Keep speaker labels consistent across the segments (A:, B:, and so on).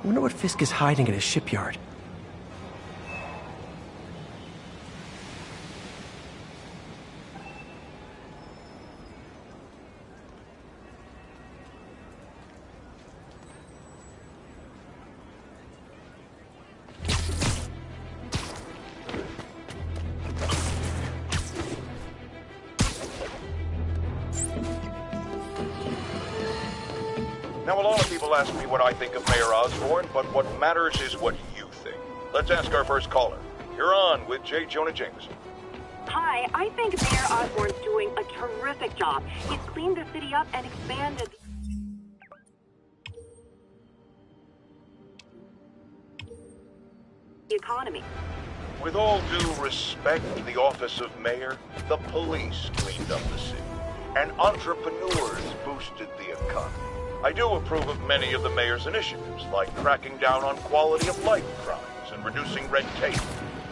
A: I wonder what Fisk is hiding at his shipyard.
B: Now, a lot of people ask me what I think of Mayor Osborn, but what matters is what you think. Let's ask our first caller. You're on with J. Jonah Jameson.
C: Hi, I think Mayor Osborn's doing a terrific job. He's cleaned the city up and expanded the economy.
B: With all due respect to the office of mayor, the police cleaned up the city, and entrepreneurs boosted the economy. I do approve of many of the mayor's initiatives, like cracking down on quality of life crimes and reducing red tape.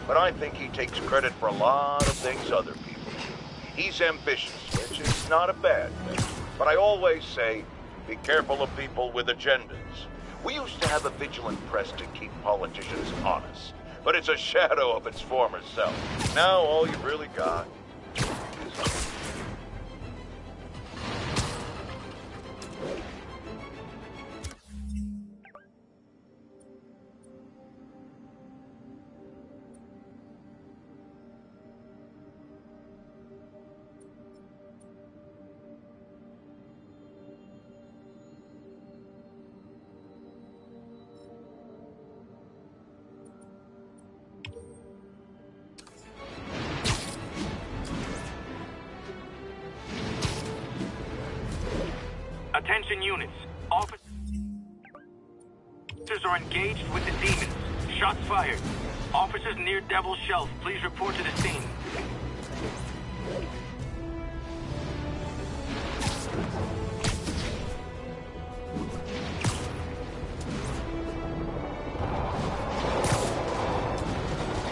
B: But I think he takes credit for a lot of things other people do. He's ambitious, which is not a bad thing. But I always say, be careful of people with agendas. We used to have a vigilant press to keep politicians honest, but it's a shadow of its former self. Now all you've really got is...
D: Attention units. Officers are engaged with the demons. Shots fired. Officers near Devil's Shelf, please report to the scene.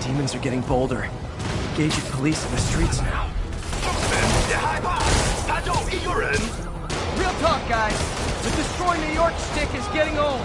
A: Demons are getting bolder. Engaging police in the streets now.
E: Real talk, guys. The Destroy New York stick is getting old.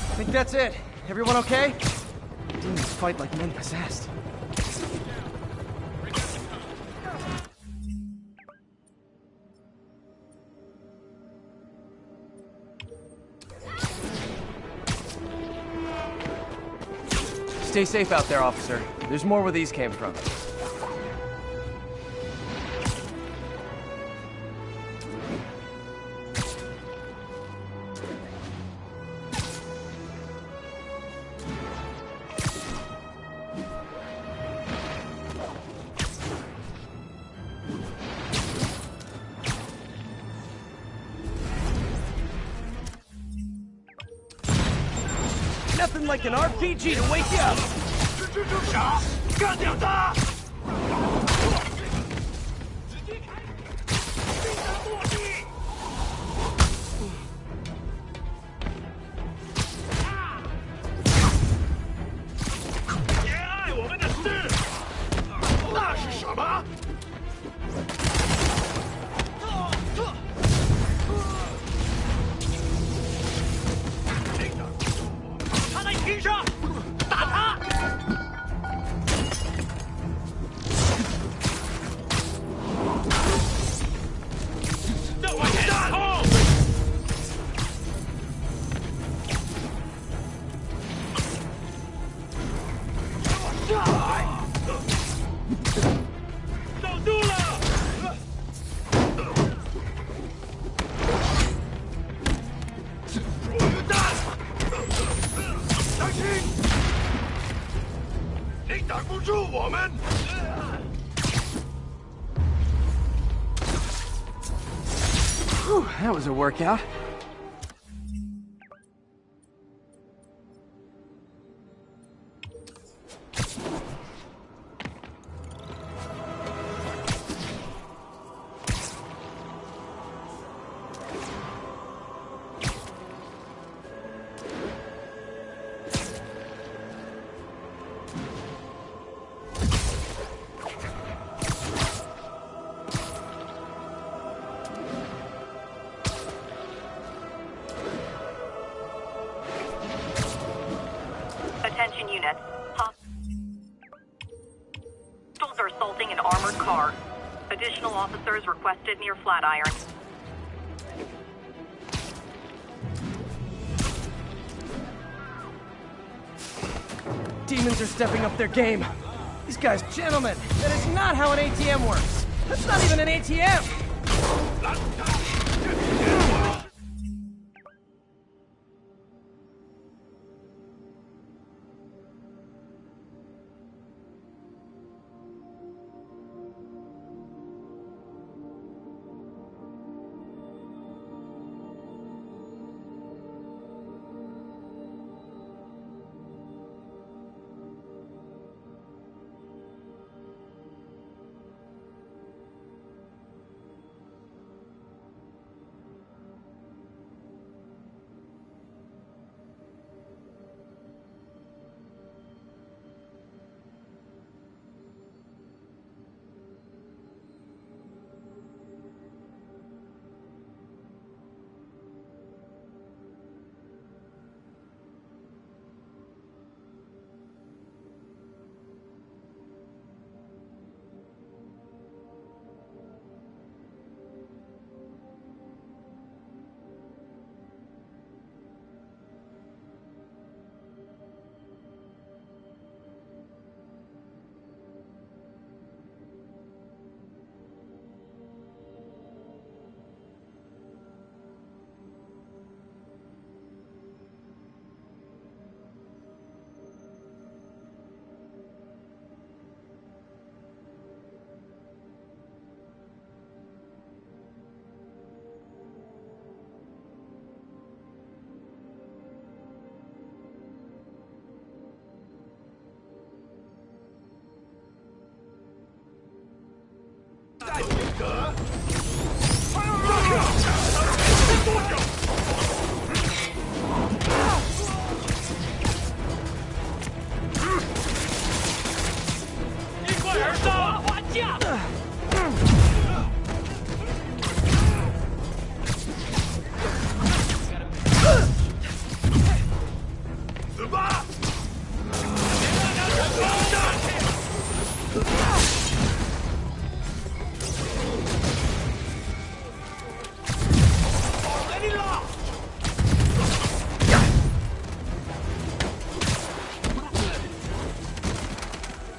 E: I think that's it. Everyone okay? Demons fight like men possessed. Stay safe out there, officer. There's more where these came from.
A: Nothing like an RPG to wake you up!
D: 杀！干掉他！落地！别碍我们的事！那是什么？ 他在停上，打他！向外前冲！上来！守住了！ 你挡不住我们！
A: Whew, that was a workout.
C: Attention units. Hostiles are assaulting an armored car. Additional officers requested near Flatiron.
A: Demons are stepping up their game. These guys, gentlemen, that is not how an ATM works. That's not even an ATM!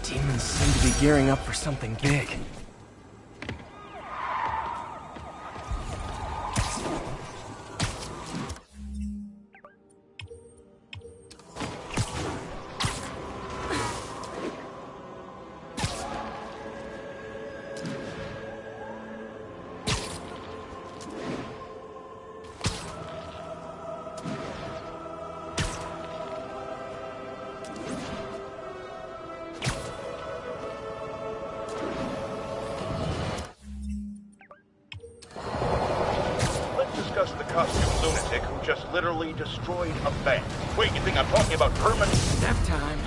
A: Demons seem to be gearing up for something big.
B: costume lunatic who just literally destroyed a bank. Wait, you think I'm talking about Herman?
A: Nap time.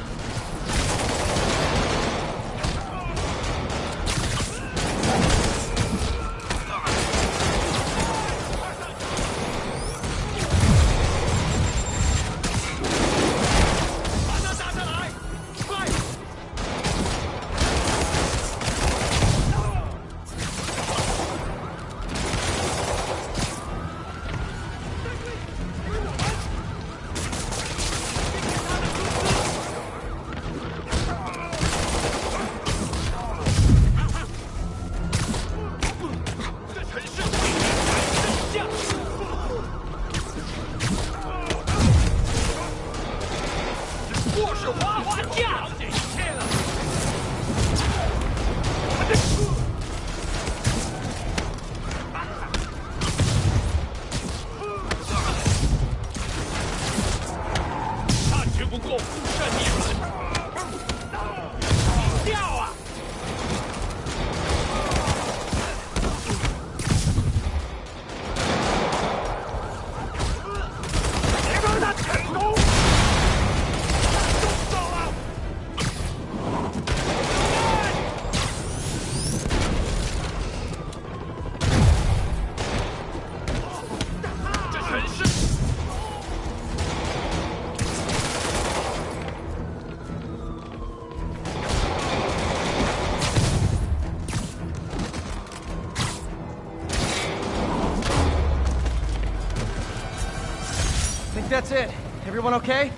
A: That's it. Everyone okay?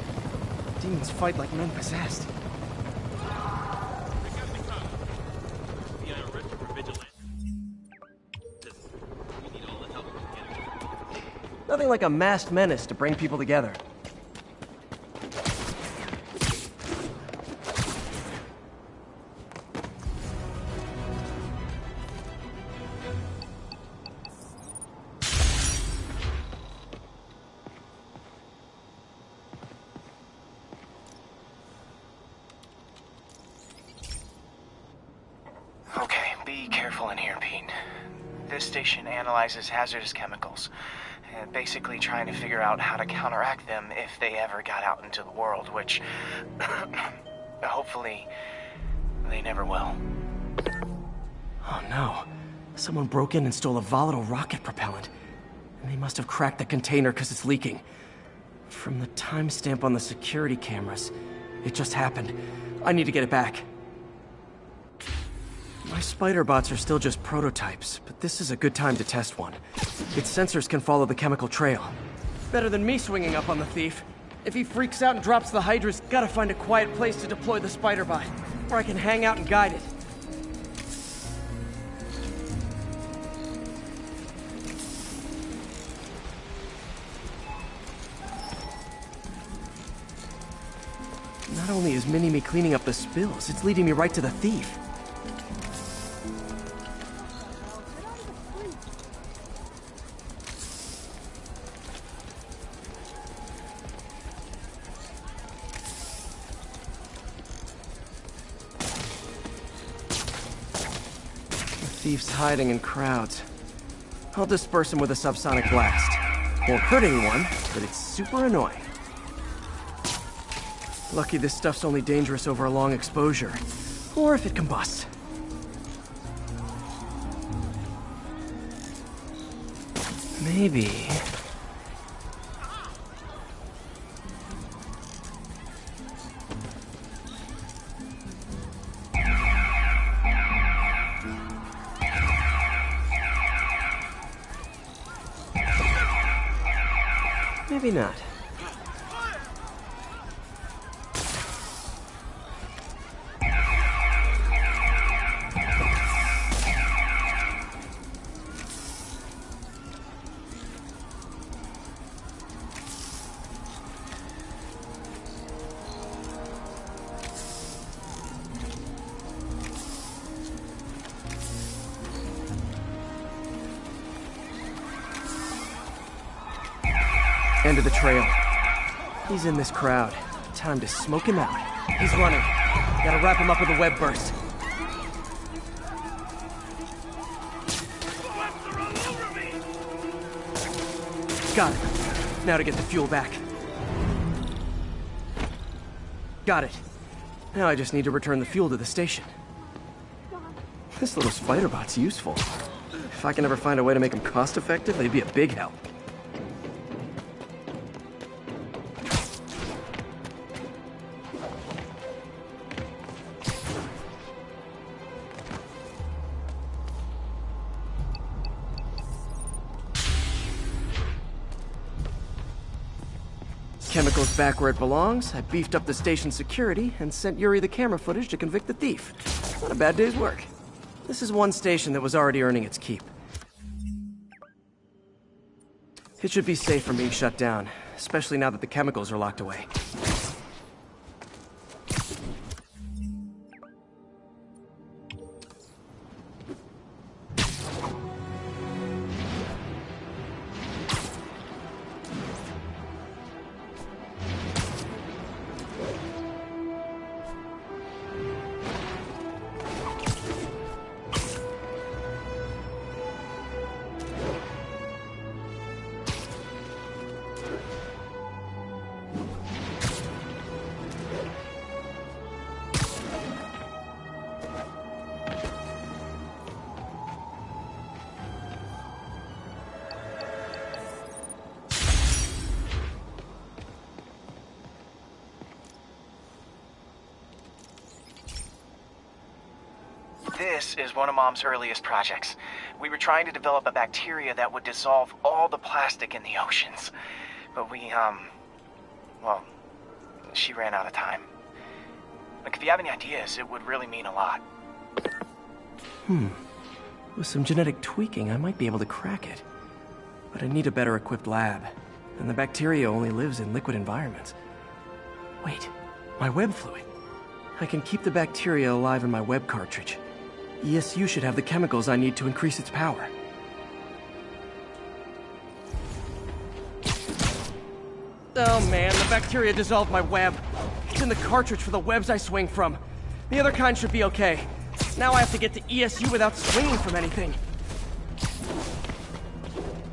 A: Demons fight like men possessed. Nothing like a masked menace to bring people together.
F: Okay, be careful in here, Pete. This station analyzes hazardous chemicals, basically trying to figure out how to counteract them if they ever got out into the world, which hopefully they never will.
A: Oh no. Someone broke in and stole a volatile rocket propellant. And they must have cracked the container because it's leaking. From the timestamp on the security cameras, it just happened. I need to get it back. My spider bots are still just prototypes, but this is a good time to test one. Its sensors can follow the chemical trail. Better than me swinging up on the thief. If he freaks out and drops the Hydra's, gotta find a quiet place to deploy the spider bot, where I can hang out and guide it. Not only is Mini-Me cleaning up the spills, it's leading me right to the thief. Thief's hiding in crowds. I'll disperse him with a subsonic blast. Won't hurt anyone, but it's super annoying. Lucky this stuff's only dangerous over a long exposure. Or if it combusts. Maybe... maybe not. End of the trail. He's in this crowd. Time to smoke him out. He's running. Gotta wrap him up with a web burst. Got it. Now to get the fuel back. Got it. Now I just need to return the fuel to the station. This little spider bot's useful. If I can ever find a way to make them cost-effective, they'd be a big help. Chemicals back where it belongs. I beefed up the station security and sent Yuri the camera footage to convict the thief. Not a bad day's work. This is one station that was already earning its keep. It should be safe from being shut down, especially now that the chemicals are locked away.
F: This is one of Mom's earliest projects. We were trying to develop a bacteria that would dissolve all the plastic in the oceans. But well, she ran out of time. Like, if you have any ideas, it would really mean a lot.
A: With some genetic tweaking, I might be able to crack it. But I need a better equipped lab. And the bacteria only lives in liquid environments. Wait, my web fluid. I can keep the bacteria alive in my web cartridge. ESU should have the chemicals I need to increase its power. Oh man, the bacteria dissolved my web. It's in the cartridge for the webs I swing from. The other kind should be okay. Now I have to get to ESU without swinging from anything.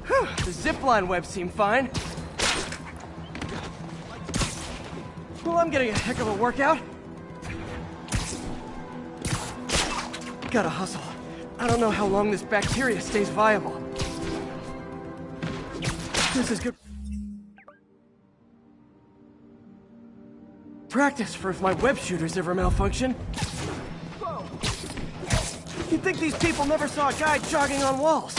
A: Whew, the zipline webs seem fine. Well, I'm getting a heck of a workout. Gotta hustle. I don't know how long this bacteria stays viable. This is good practice for if my web shooters ever malfunction. You'd think these people never saw a guy jogging on walls.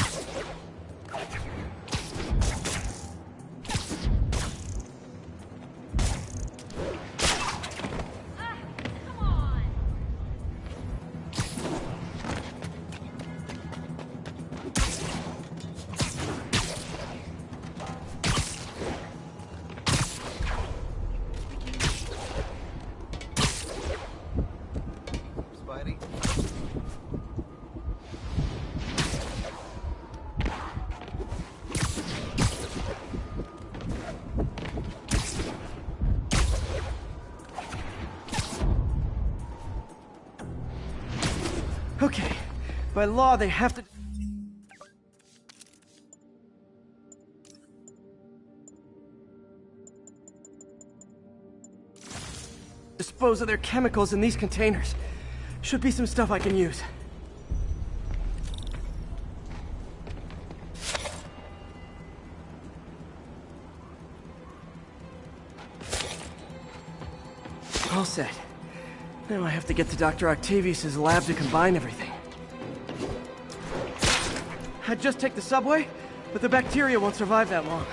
A: Okay, by law they have to dispose of their chemicals in these containers. Should be some stuff I can use. All set. Now I have to get to Dr. Octavius's lab to combine everything. I'd just take the subway, but the bacteria won't survive that long.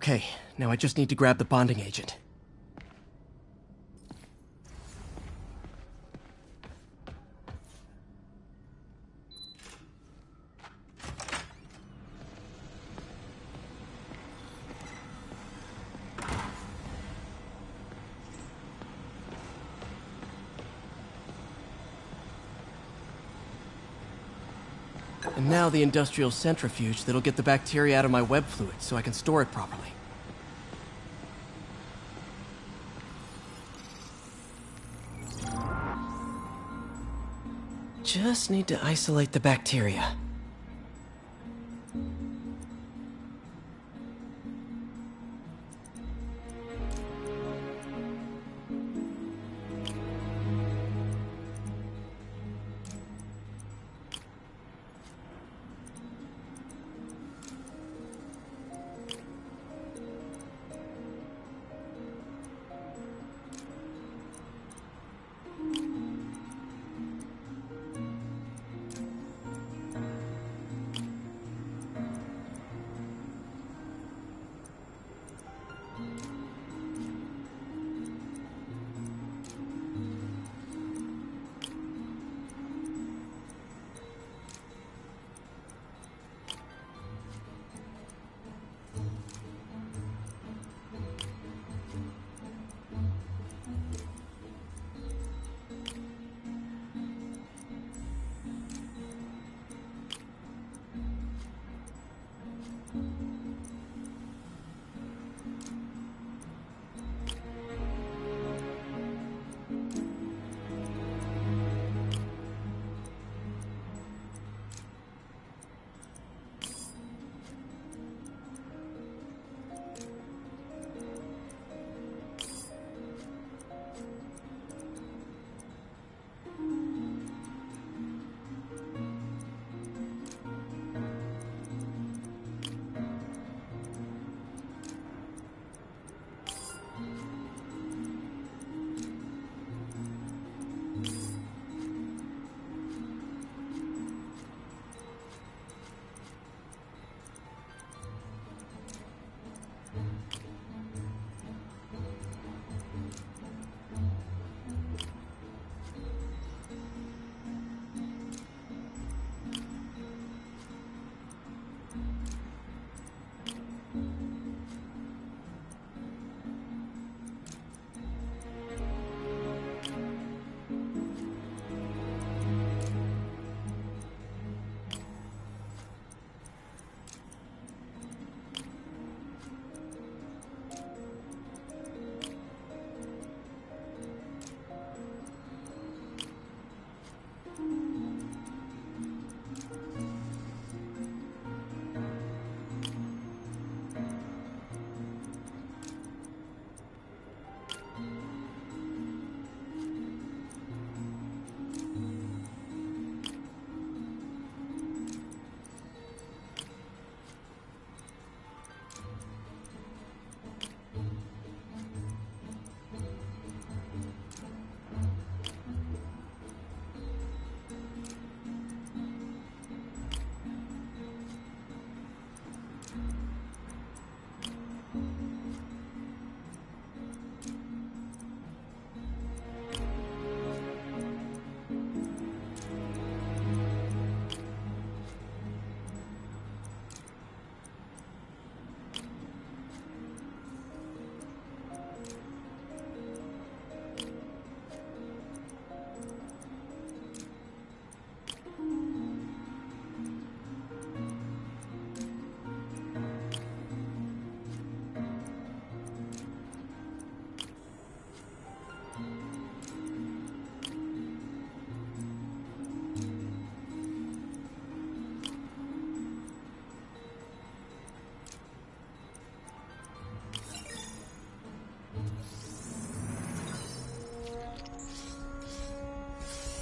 A: Okay, now I just need to grab the bonding agent. And now the industrial centrifuge that'll get the bacteria out of my web fluid so I can store it properly. Just need to isolate the bacteria.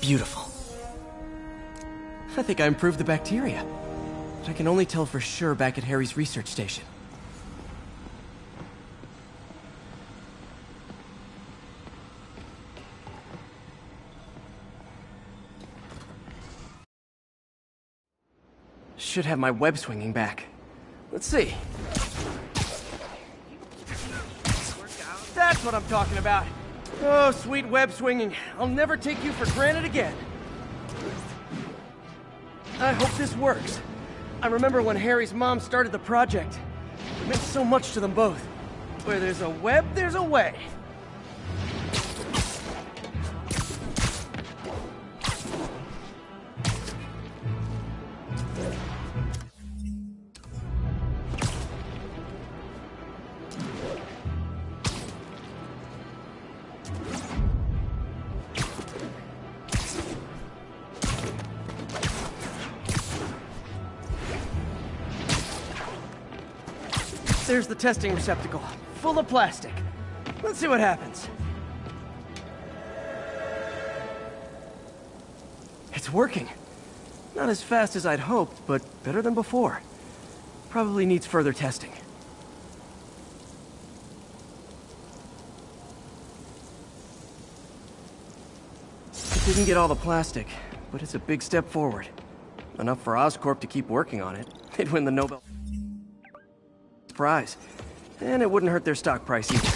A: Beautiful. I think I improved the bacteria. But I can only tell for sure back at Harry's research station. Should have my web swinging back. Let's see. That's what I'm talking about. Oh, sweet web swinging. I'll never take you for granted again. I hope this works. I remember when Harry's mom started the project. It meant so much to them both. Where there's a web, there's a way. There's the testing receptacle, full of plastic. Let's see what happens. It's working. Not as fast as I'd hoped, but better than before. Probably needs further testing. It didn't get all the plastic, but it's a big step forward. Enough for Oscorp to keep working on it. They'd win the Nobel Prize. And it wouldn't hurt their stock price either.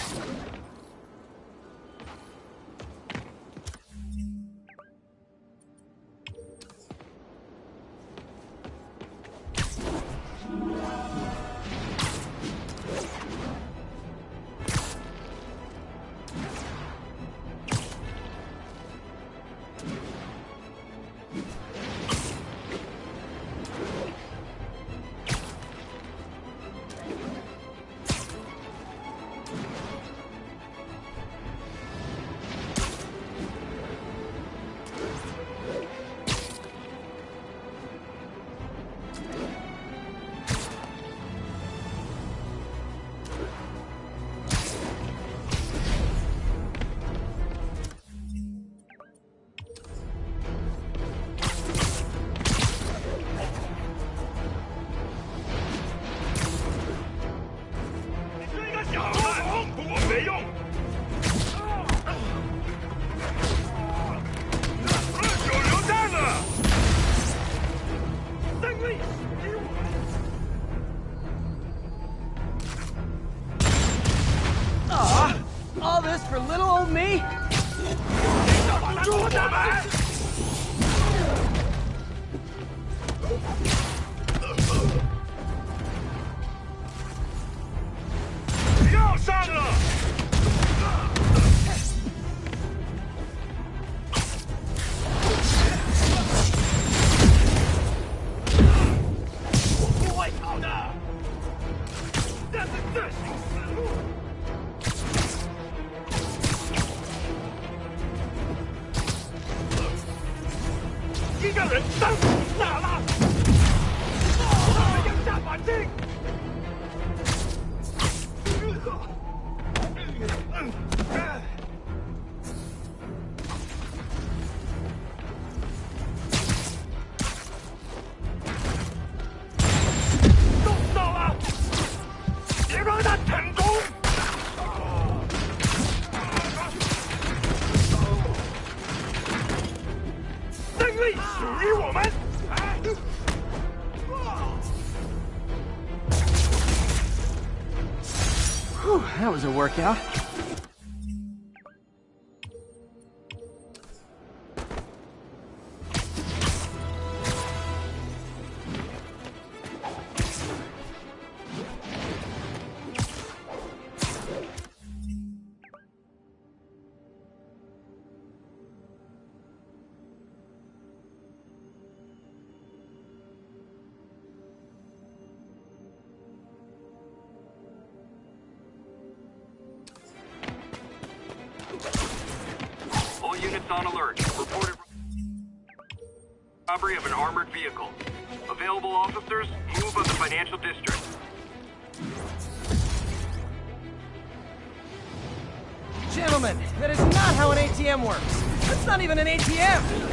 A: All this for little old me? Whew, that was a workout.
D: Units on alert. Reported robbery of an armored vehicle. Available officers, move on the financial district.
A: Gentlemen, that is not how an ATM works. That's not even an ATM!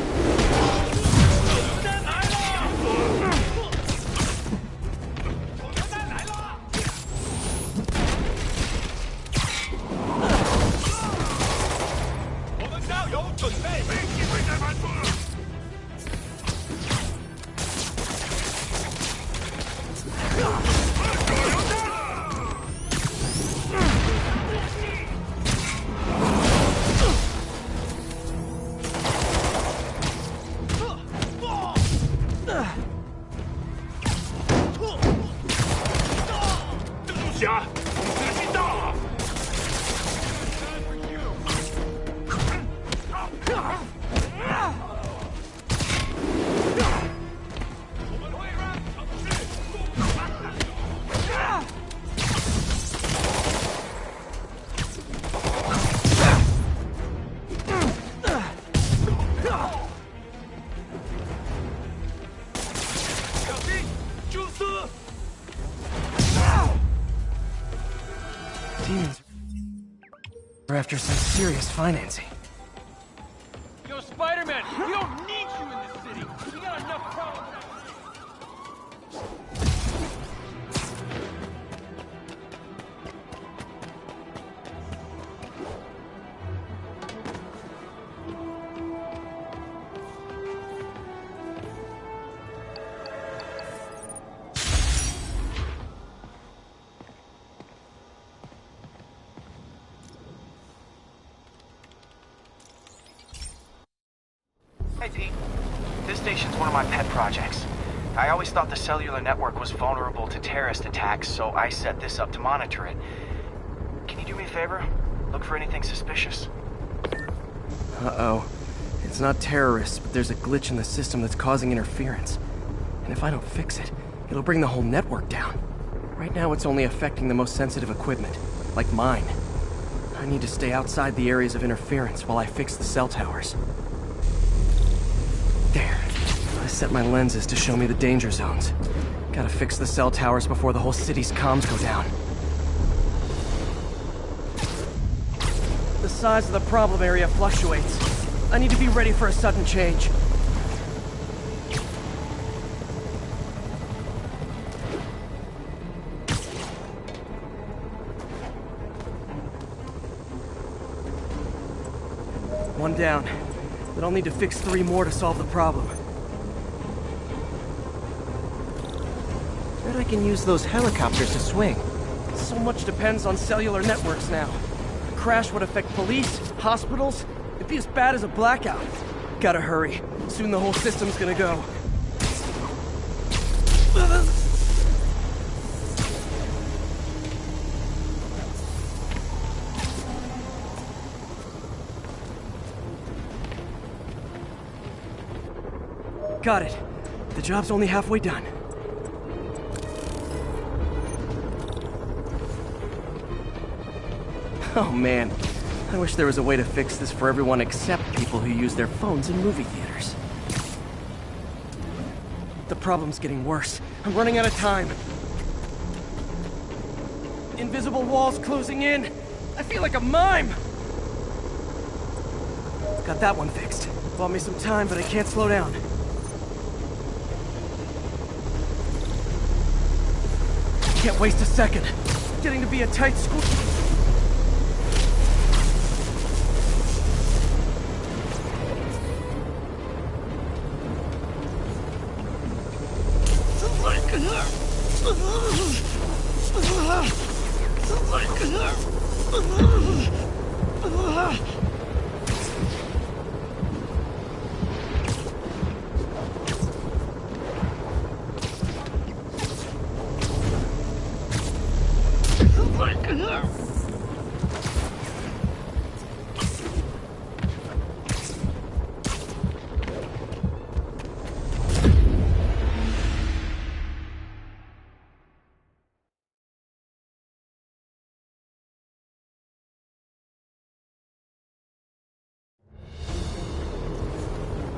A: We're after some serious financing.
E: Yo, Spider-Man, we don't need you in this city. We got enough problems.
F: Hey, Pete. This station's one of my pet projects. I always thought the cellular network was vulnerable to terrorist attacks, so I set this up to monitor it. Can you do me a favor? Look for anything suspicious.
A: Uh-oh. It's not terrorists, but there's a glitch in the system that's causing interference. And if I don't fix it, it'll bring the whole network down. Right now it's only affecting the most sensitive equipment, like mine. I need to stay outside the areas of interference while I fix the cell towers. There. I set my lenses to show me the danger zones. Gotta fix the cell towers before the whole city's comms go down. The size of the problem area fluctuates. I need to be ready for a sudden change. One down. But I'll need to fix 3 more to solve the problem. Bet I can use those helicopters to swing. So much depends on cellular networks now. A crash would affect police, hospitals. It'd be as bad as a blackout. Gotta hurry. Soon the whole system's gonna go. Got it. The job's only halfway done. Oh man, I wish there was a way to fix this for everyone except people who use their phones in movie theaters. The problem's getting worse. I'm running out of time. Invisible walls closing in. I feel like a mime. Got that one fixed. Bought me some time, but I can't slow down. Can't waste a second. Getting to be a tight squeeze.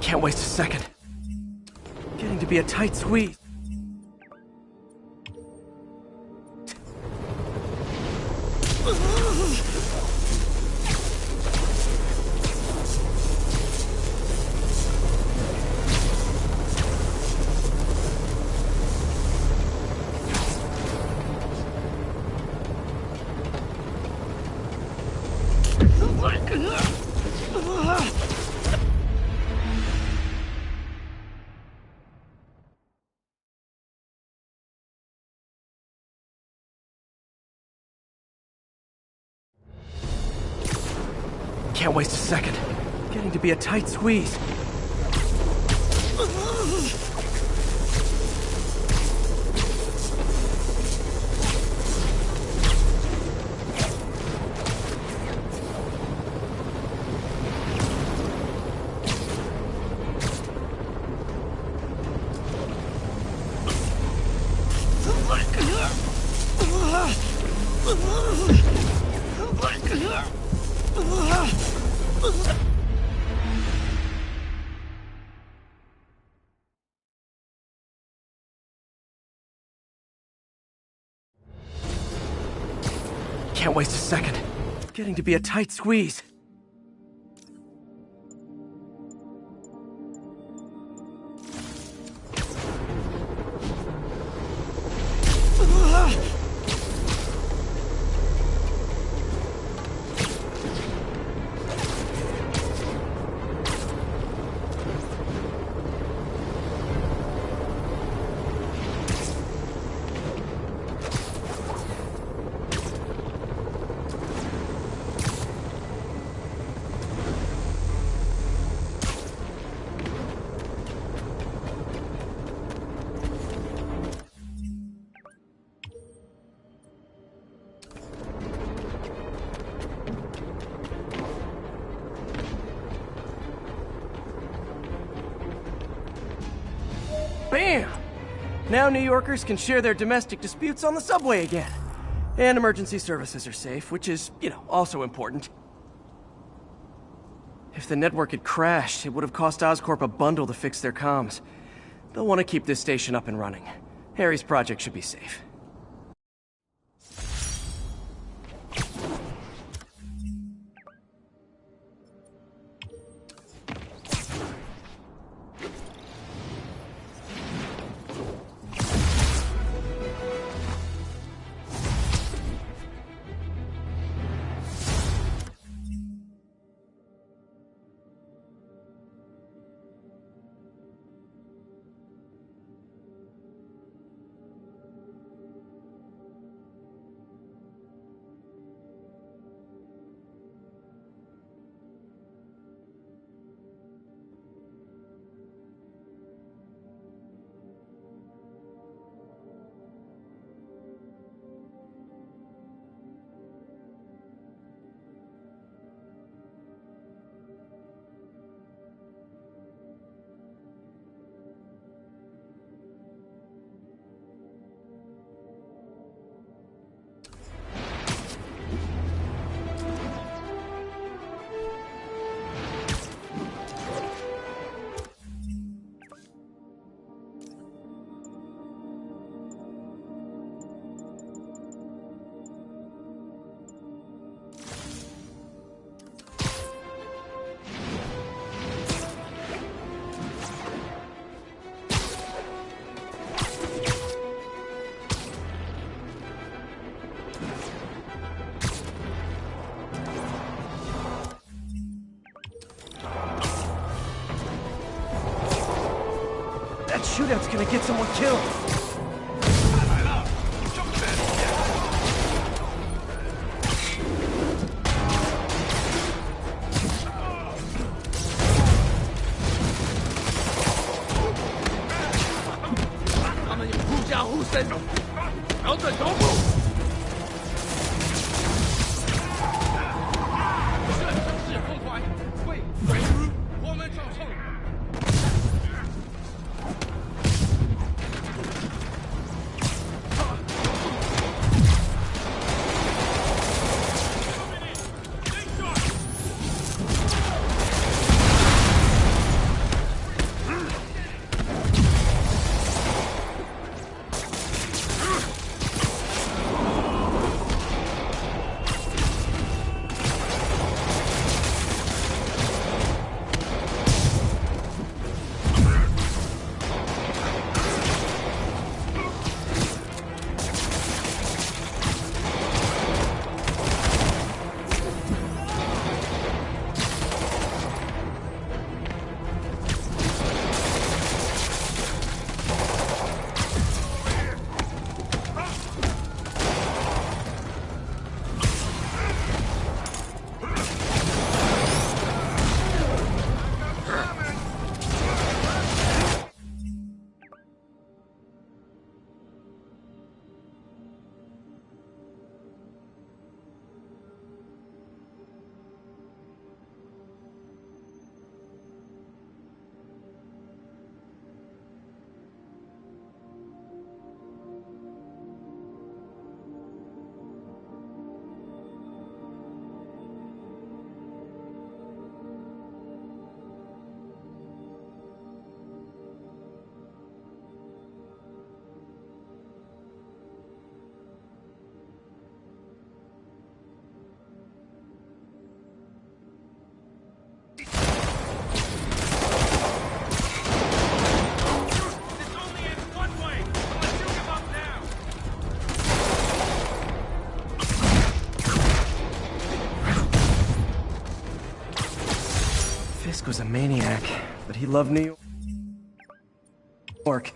A: Can't waste a second. Getting to be a tight squeeze. Can't waste a second. Getting to be a tight squeeze. Can't waste a second. getting to be a tight squeeze. Bam! Now New Yorkers can share their domestic disputes on the subway again. And emergency services are safe, which is, also important. If the network had crashed, it would have cost Oscorp a bundle to fix their comms. They'll want to keep this station up and running. Harry's project should be safe. That shootout's gonna get someone killed. but he loved New York.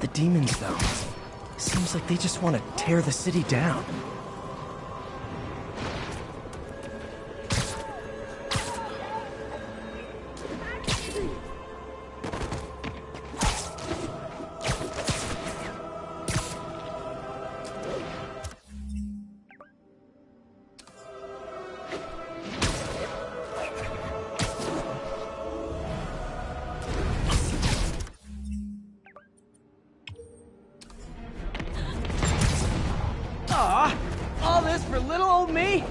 A: The demons, though, seems like they just want to tear the city down.
E: Aw, all this for little old me?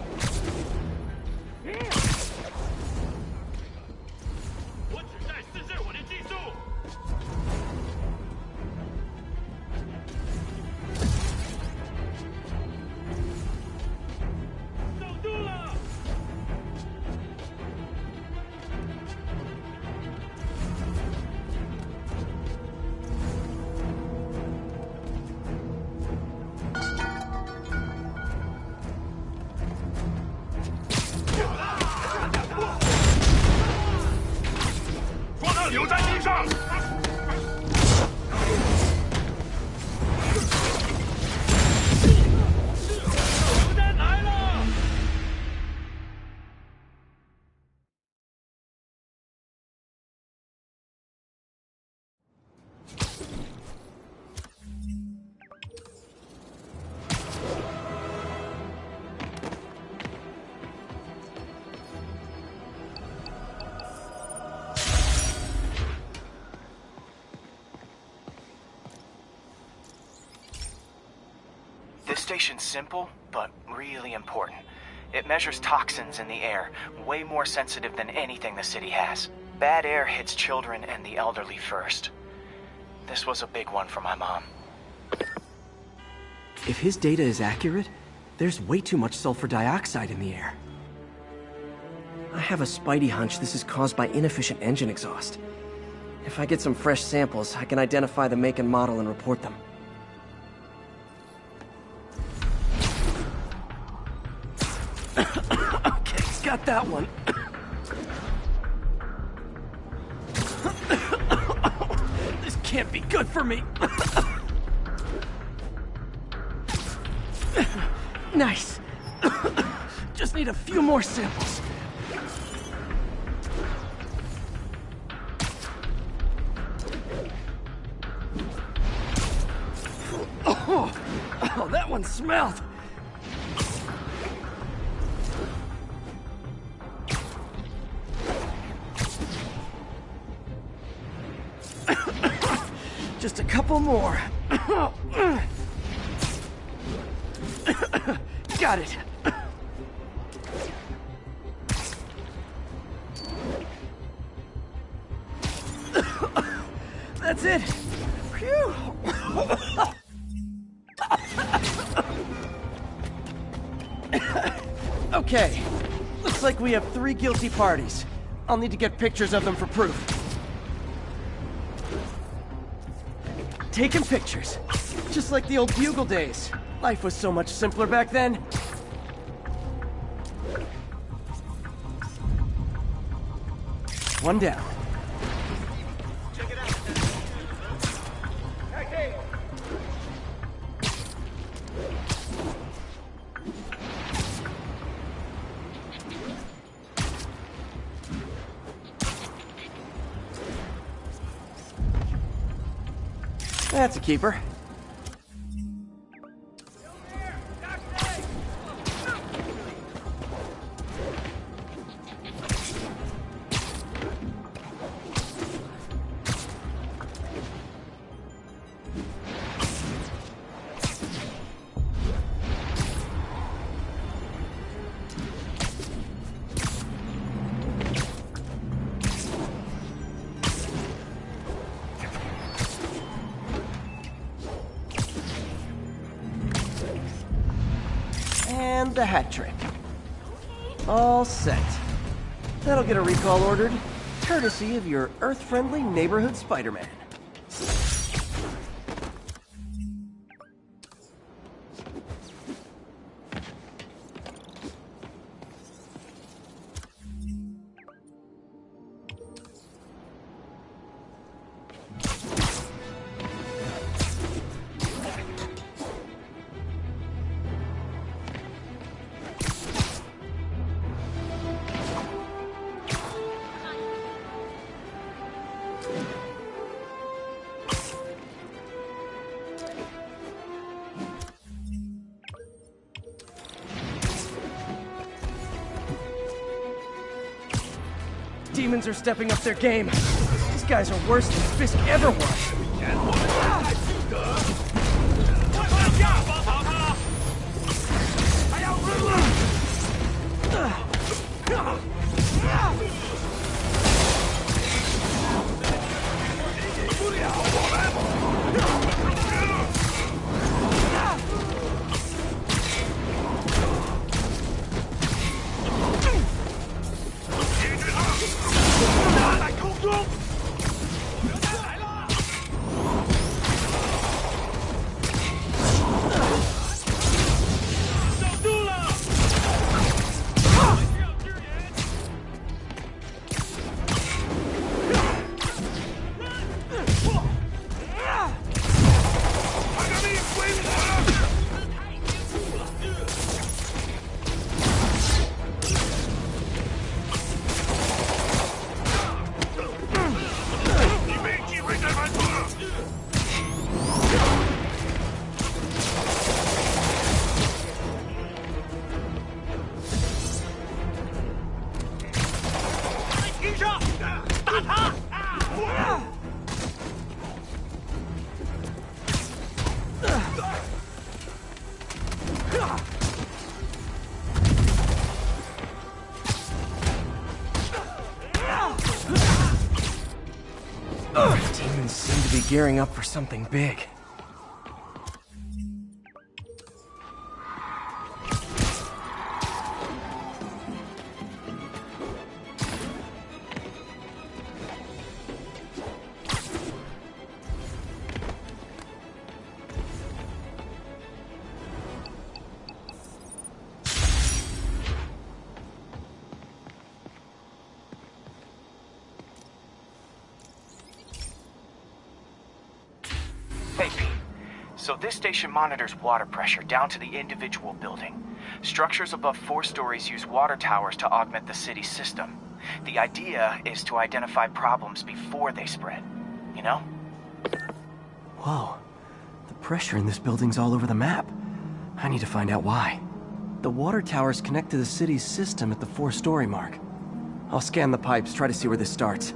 F: This station's simple, but really important. It measures toxins in the air, way more sensitive than anything the city has. Bad air hits children and the elderly first. This was a big one for my mom.
A: If his data is accurate, there's way too much sulfur dioxide in the air. I have a spidey hunch this is caused by inefficient engine exhaust. If I get some fresh samples, I can identify the make and model and report them. Okay, got that one. This can't be good for me. Nice. Just need a few more samples. Oh, that one smelled. Just a couple more. Got it. That's it. Phew. Okay. Looks like we have 3 guilty parties. I'll need to get pictures of them for proof. Taking pictures. Just like the old Bugle days. Life was so much simpler back then. One down. Check it out. Hey. That's a keeper. And the hat trick. All set. That'll get a recall ordered, courtesy of your Earth-friendly neighborhood Spider-Man. demons are stepping up their game. These guys are worse than Fisk ever was. Demons seem to be gearing up for something big.
F: Hey, Pete. So this station monitors water pressure down to the individual building. Structures above 4 stories use water towers to augment the city's system. The idea is to identify problems before they spread, you know?
A: Whoa. The pressure in this building's all over the map. I need to find out why. The water towers connect to the city's system at the 4-story mark. I'll scan the pipes, try to see where this starts.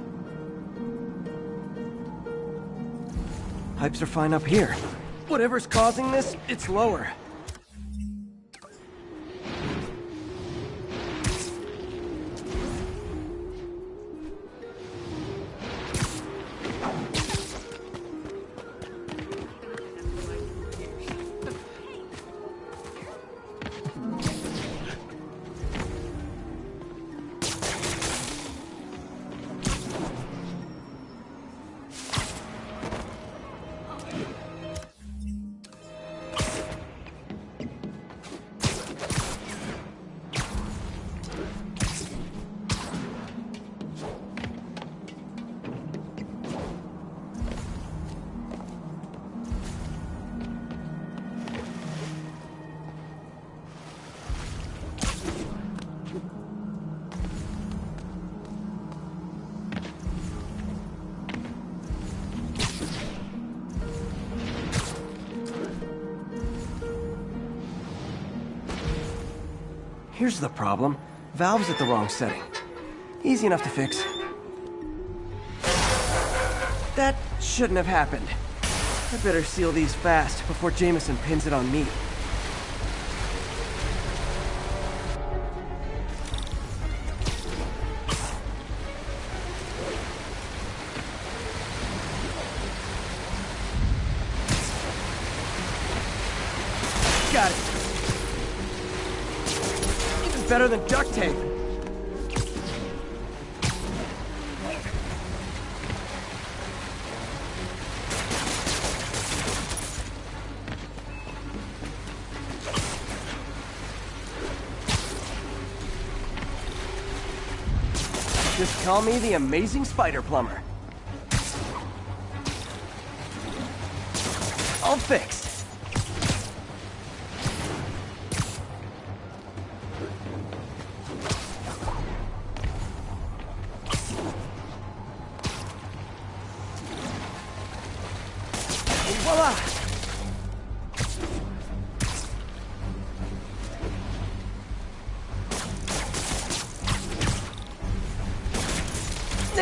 A: Pipes are fine up here. Whatever's causing this, it's lower. Here's the problem. Valve's at the wrong setting. Easy enough to fix. That shouldn't have happened. I better seal these fast before Jameson pins it on me. Got it. Even better than duct tape. Just call me the amazing spider plumber. All fixed. And voila!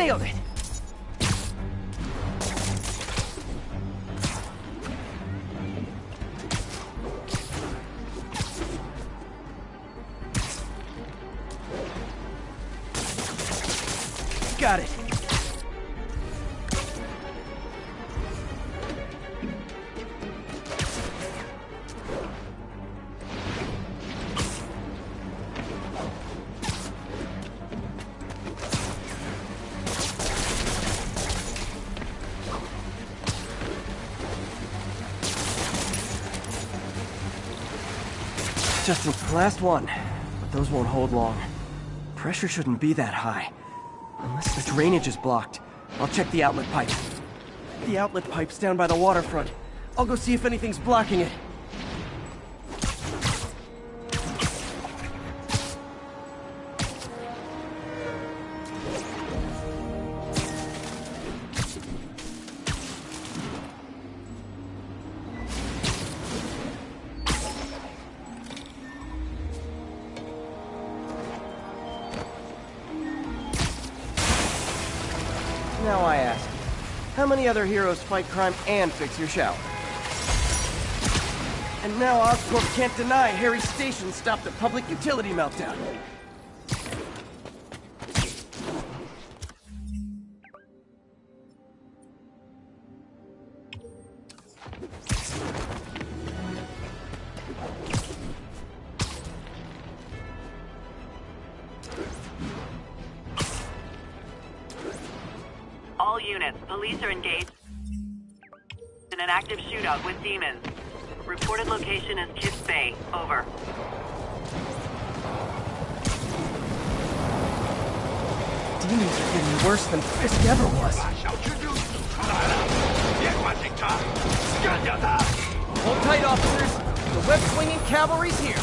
A: Nailed it! Got it. Justin's the last one, but those won't hold long. Pressure shouldn't be that high. Unless the drainage is blocked. I'll check the outlet pipe. The outlet pipe's down by the waterfront. I'll go see if anything's blocking it. Now I ask, how many other heroes fight crime and fix your shower? And now Oscorp can't deny Harry's station stopped a public utility meltdown.
C: All units, police are engaged in an active shootout with demons. Reported location is Kiss Bay. Over.
A: Demons are getting worse than Fisk ever was. Hold tight, officers. The web-swinging cavalry's here.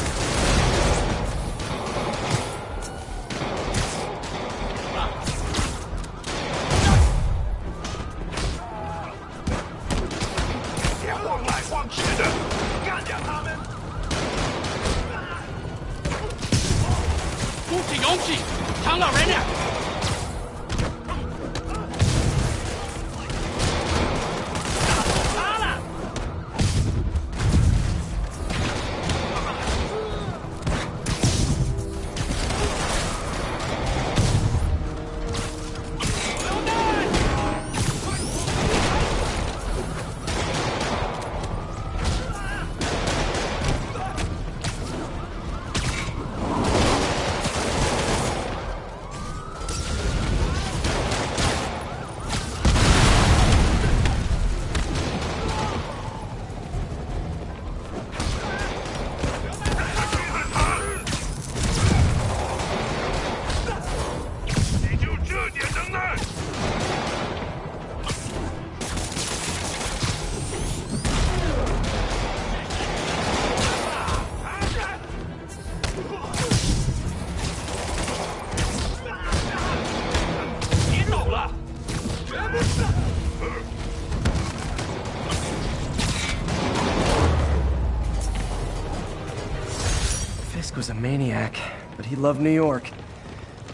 A: Fisk was a maniac, but he loved New York.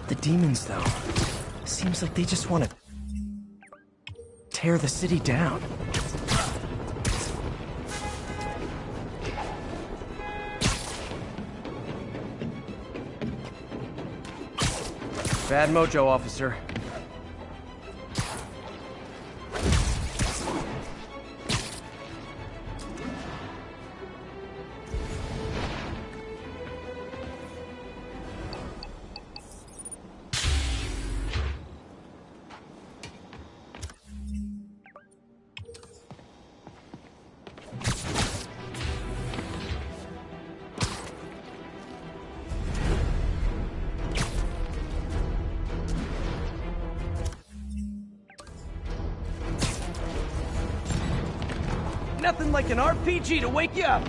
A: The demons, though, seems like they just want to tear the city down. Bad mojo, officer. Nothing like an RPG to wake you up.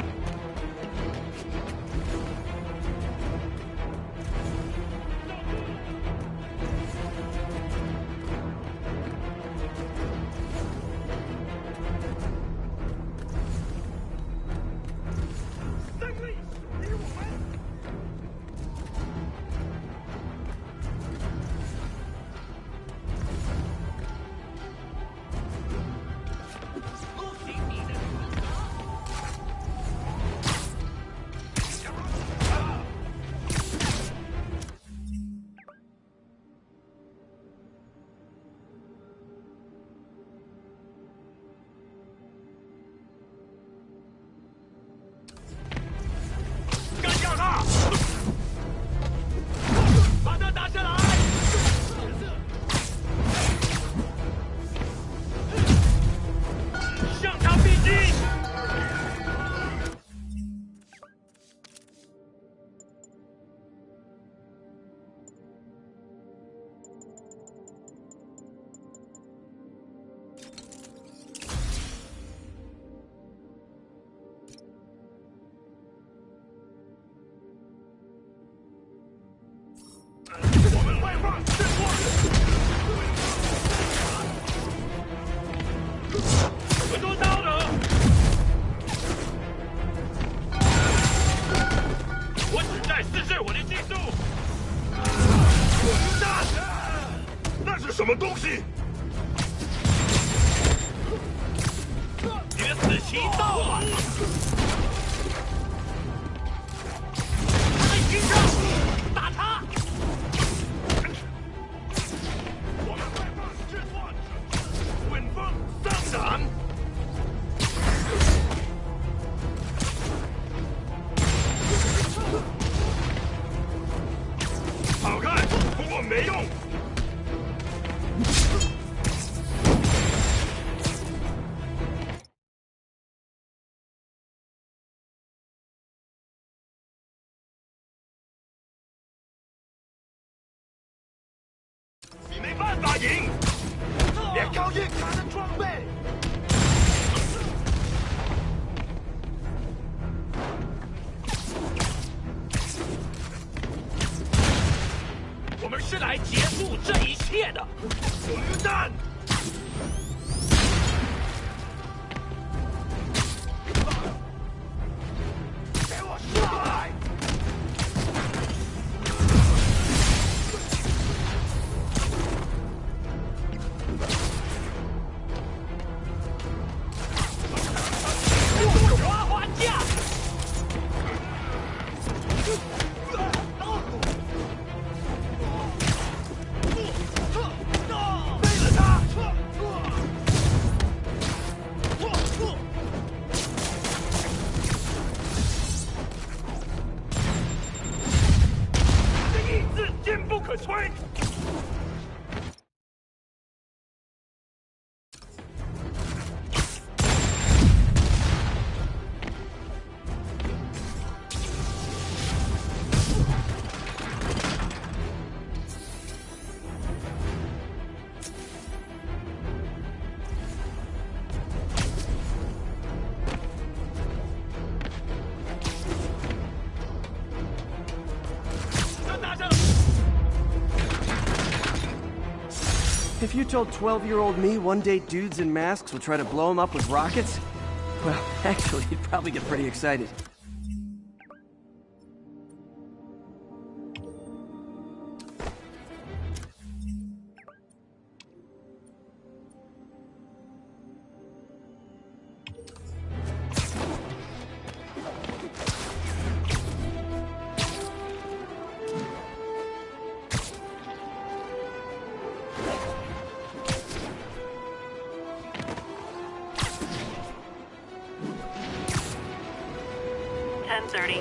D: 法营，别靠近他的装备。我们是来结束这一切的。混蛋！给我上来！ 坚不可摧。
A: If you told 12-year-old me one day dudes in masks would try to blow him up with rockets, well, actually, you'd probably get pretty excited.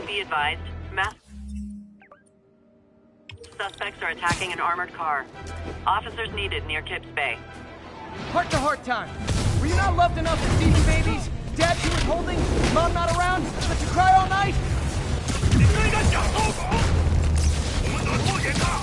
C: Be advised, mass suspects are attacking an armored car. Officers needed near Kips Bay.
A: Heart-to-heart time. Were you not loved enough as demon babies? Dad you was holding, mom not around, let you cry all night?
D: 你跟他讲道理，我们得拖延他。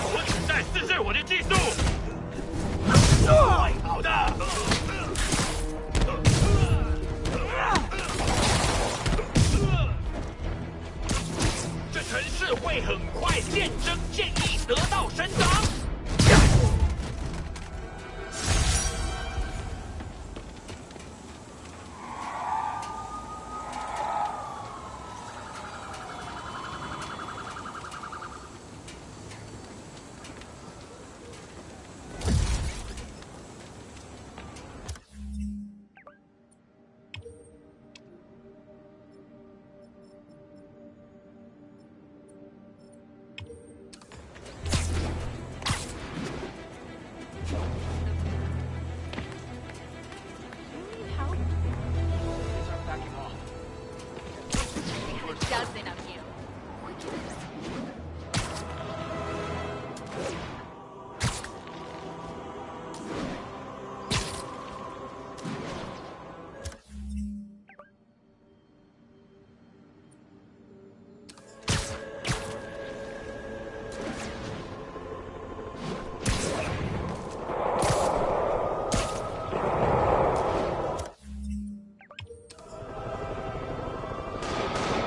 D: 我只在试试我的技术。好的。这城市会很快见真建议得到伸张。
G: dozen of you.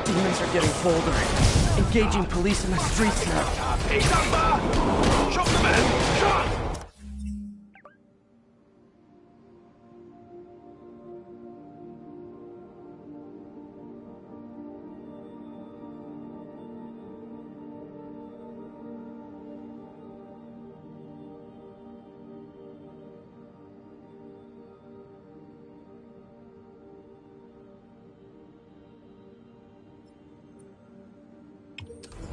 A: Demons are getting bolder. Engaging police in the streets now.
D: 给上吧，兄弟们，上！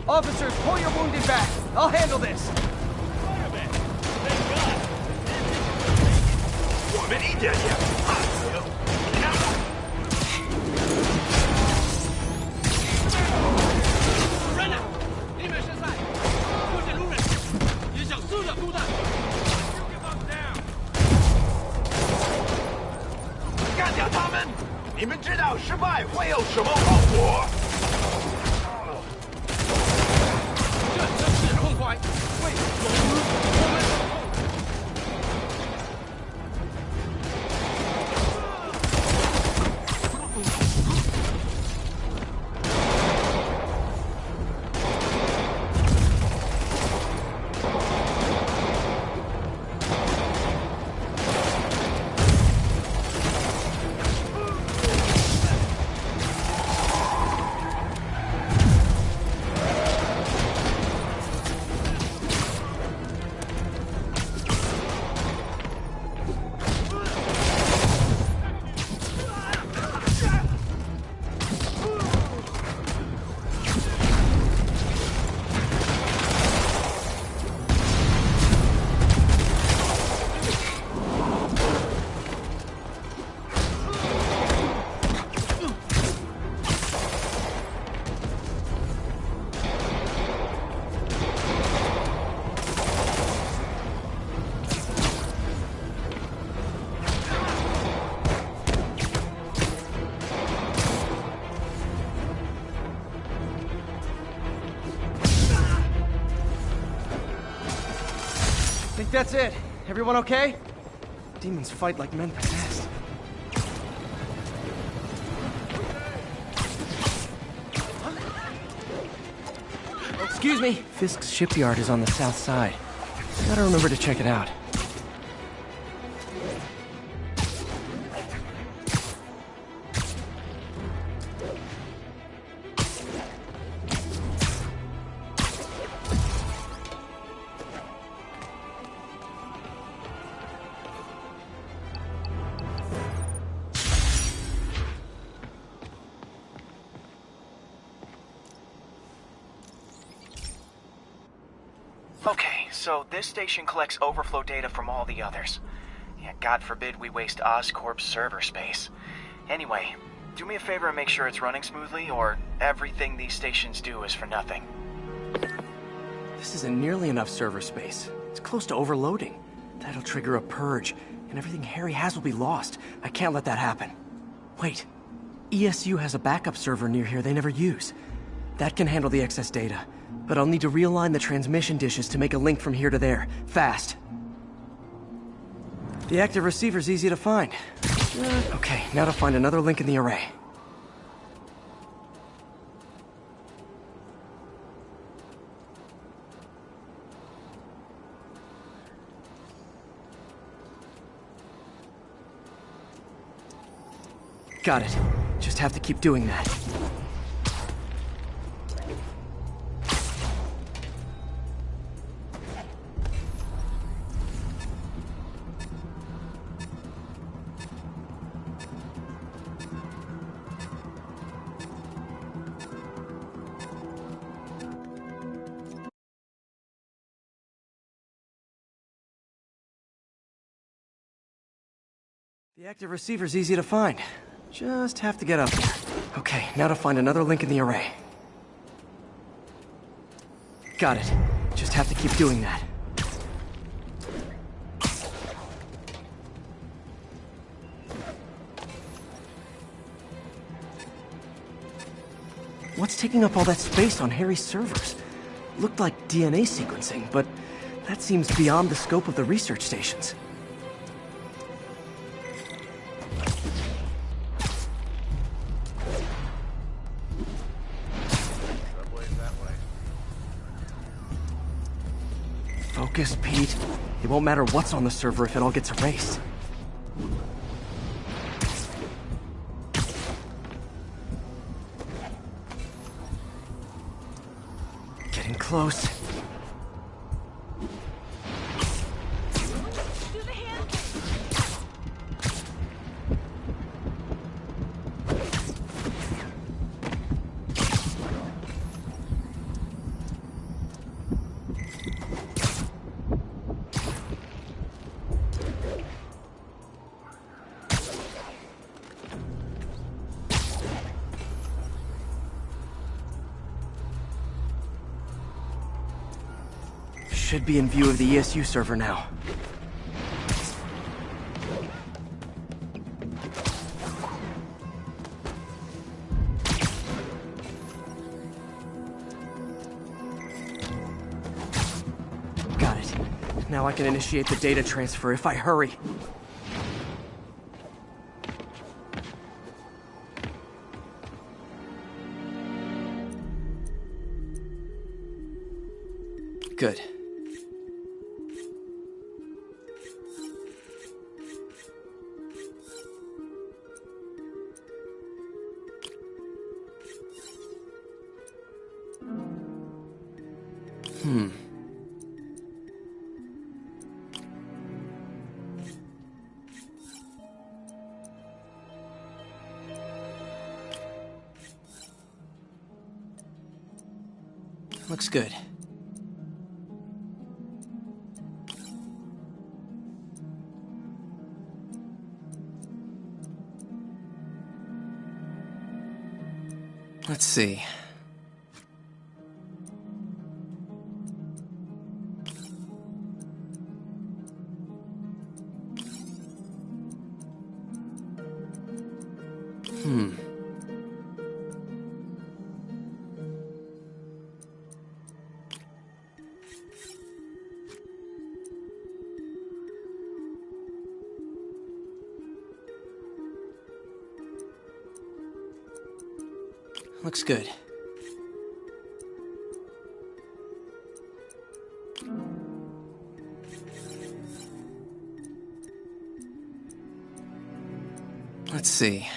A: Officers, pull your wounded back. I'll handle this.
D: 准备理解一下。行，你看。
E: Brennan，离门身赛，右线路人，影响苏的毒弹。
D: 干掉他们！你们知道失败会有什么后果？
E: 这真是痛快，为荣辱我们守候。
A: Think that's it. Everyone okay? Demons fight like men possessed. Excuse me. Fisk's shipyard is on the south side. Gotta remember to check it out.
F: Okay, so this station collects overflow data from all the others. Yeah, God forbid we waste Oscorp's server space. Anyway, do me a favor and make sure it's running smoothly, or everything these stations do is for nothing.
A: This isn't nearly enough server space. It's close to overloading. That'll trigger a purge, and everything Harry has will be lost. I can't let that happen. Wait. ESU has a backup server near here they never use. That can handle the excess data. But I'll need to realign the transmission dishes to make a link from here to there. Fast. The active receiver's easy to find. Okay, now to find another link in the array. Got it. Just have to keep doing that. The active receiver's easy to find. Just have to get up there. Okay, now to find another link in the array. Got it. Just have to keep doing that. What's taking up all that space on Harry's servers? Looked like DNA sequencing, but that seems beyond the scope of the research stations. Focus, Pete. It won't matter what's on the server if it all gets erased. Getting close. should be in view of the ESU server now. Got it. Now I can initiate the data transfer if I hurry. Good. Looks good. Let's see. Looks good. Let's see.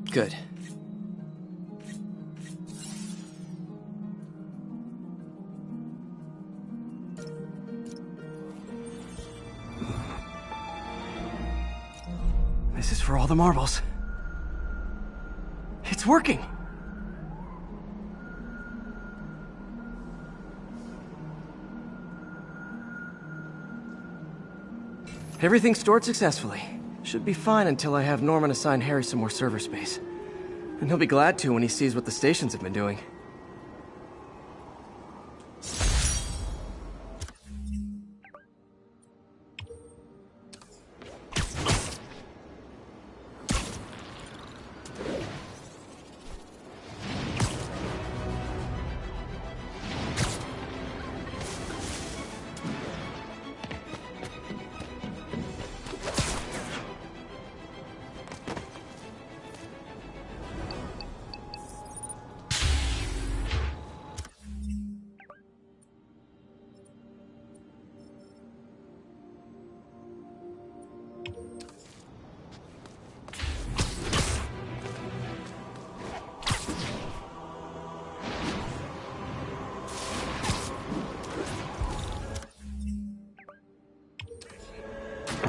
A: Good. This is for all the marbles. It's working! Everything's stored successfully. Should be fine until I have Norman assign Harry some more server space. And he'll be glad to when he sees what the stations have been doing.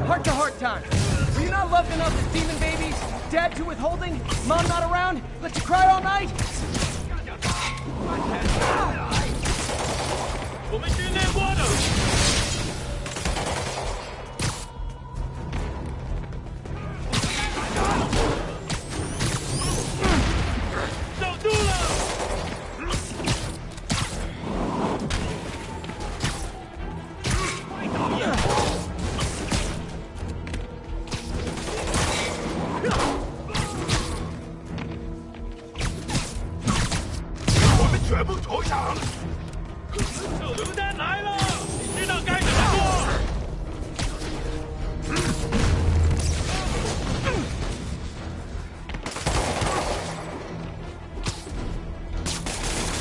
E: Heart-to-heart time. Were you not loved enough as demon babies? Dad too withholding? Mom not around? Let you cry all night?
D: 我们训练过的。守住了！我们全部投降！榴弹来了，你知道该怎么做？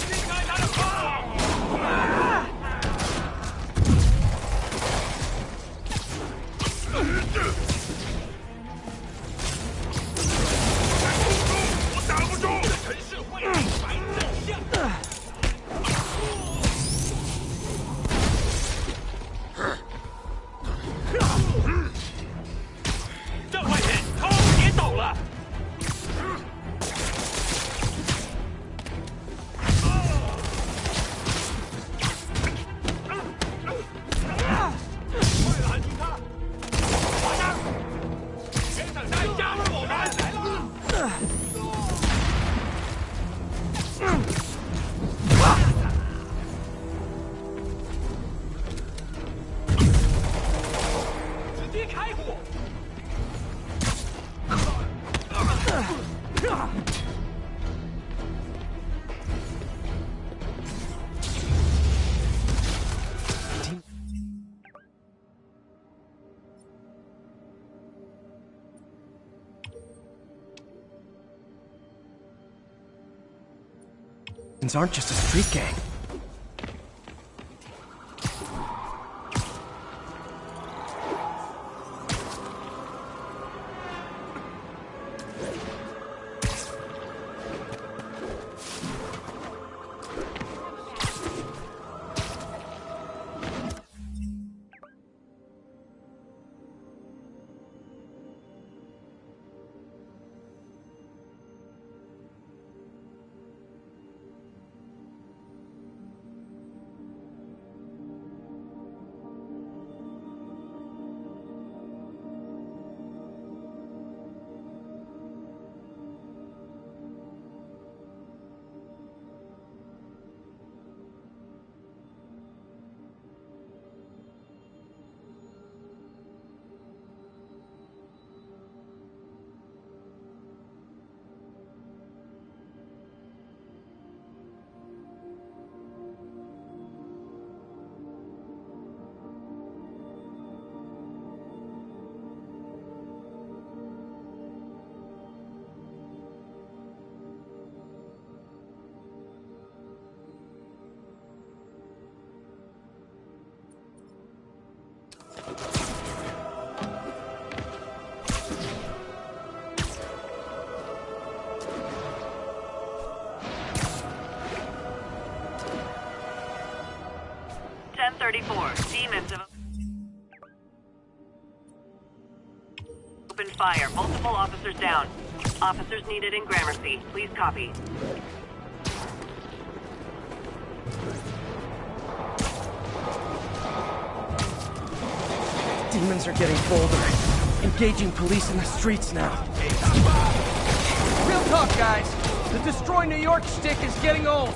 D: 避开他的炮！我挡不住！陈世辉，白正向。
A: Demons aren't just a street gang.
C: Demons have opened fire. Multiple officers down. Officers needed in Gramercy. Please copy.
A: Demons are getting bolder, engaging police in the streets now.
E: Real talk, guys. The Destroy New York shtick is getting old.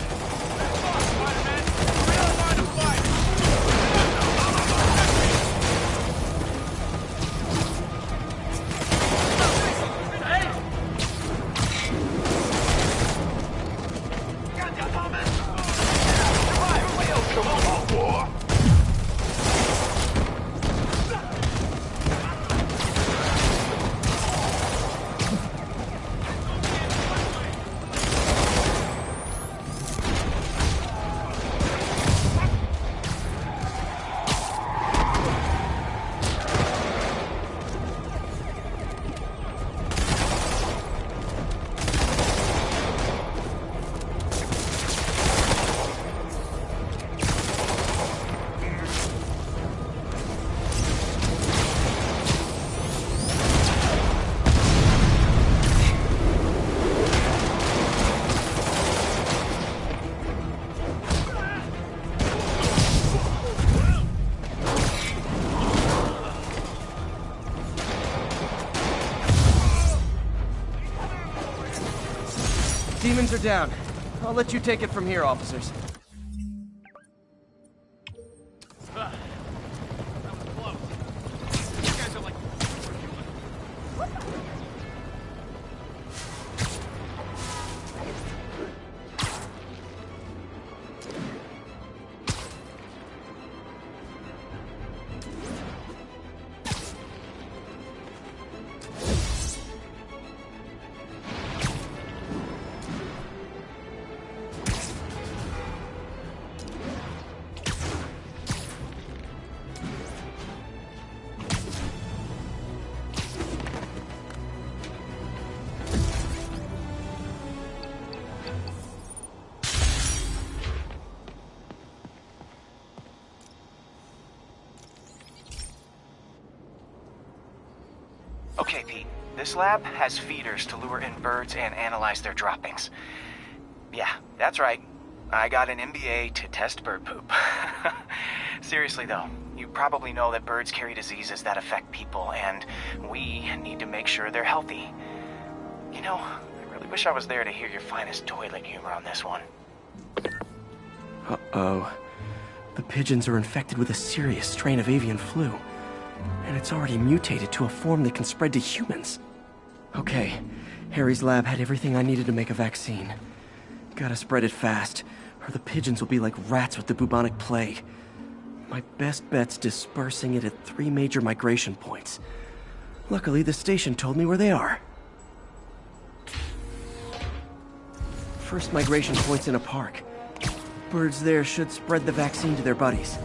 E: Demons are down. I'll let you take it from here, officers.
F: Okay, Pete. This lab has feeders to lure in birds and analyze their droppings. Yeah, that's right. I got an MBA to test bird poop. Seriously though, you probably know that birds carry diseases that affect people, and we need to make sure they're healthy. You know, I really wish I was there to hear your finest toilet humor on this one.
A: Uh-oh. The pigeons are infected with a serious strain of avian flu. And it's already mutated to a form that can spread to humans. Okay, Harry's lab had everything I needed to make a vaccine. Gotta spread it fast, or the pigeons will be like rats with the bubonic plague. My best bet's dispersing it at 3 major migration points. Luckily, the station told me where they are. First migration point's in a park. Birds there should spread the vaccine to their buddies.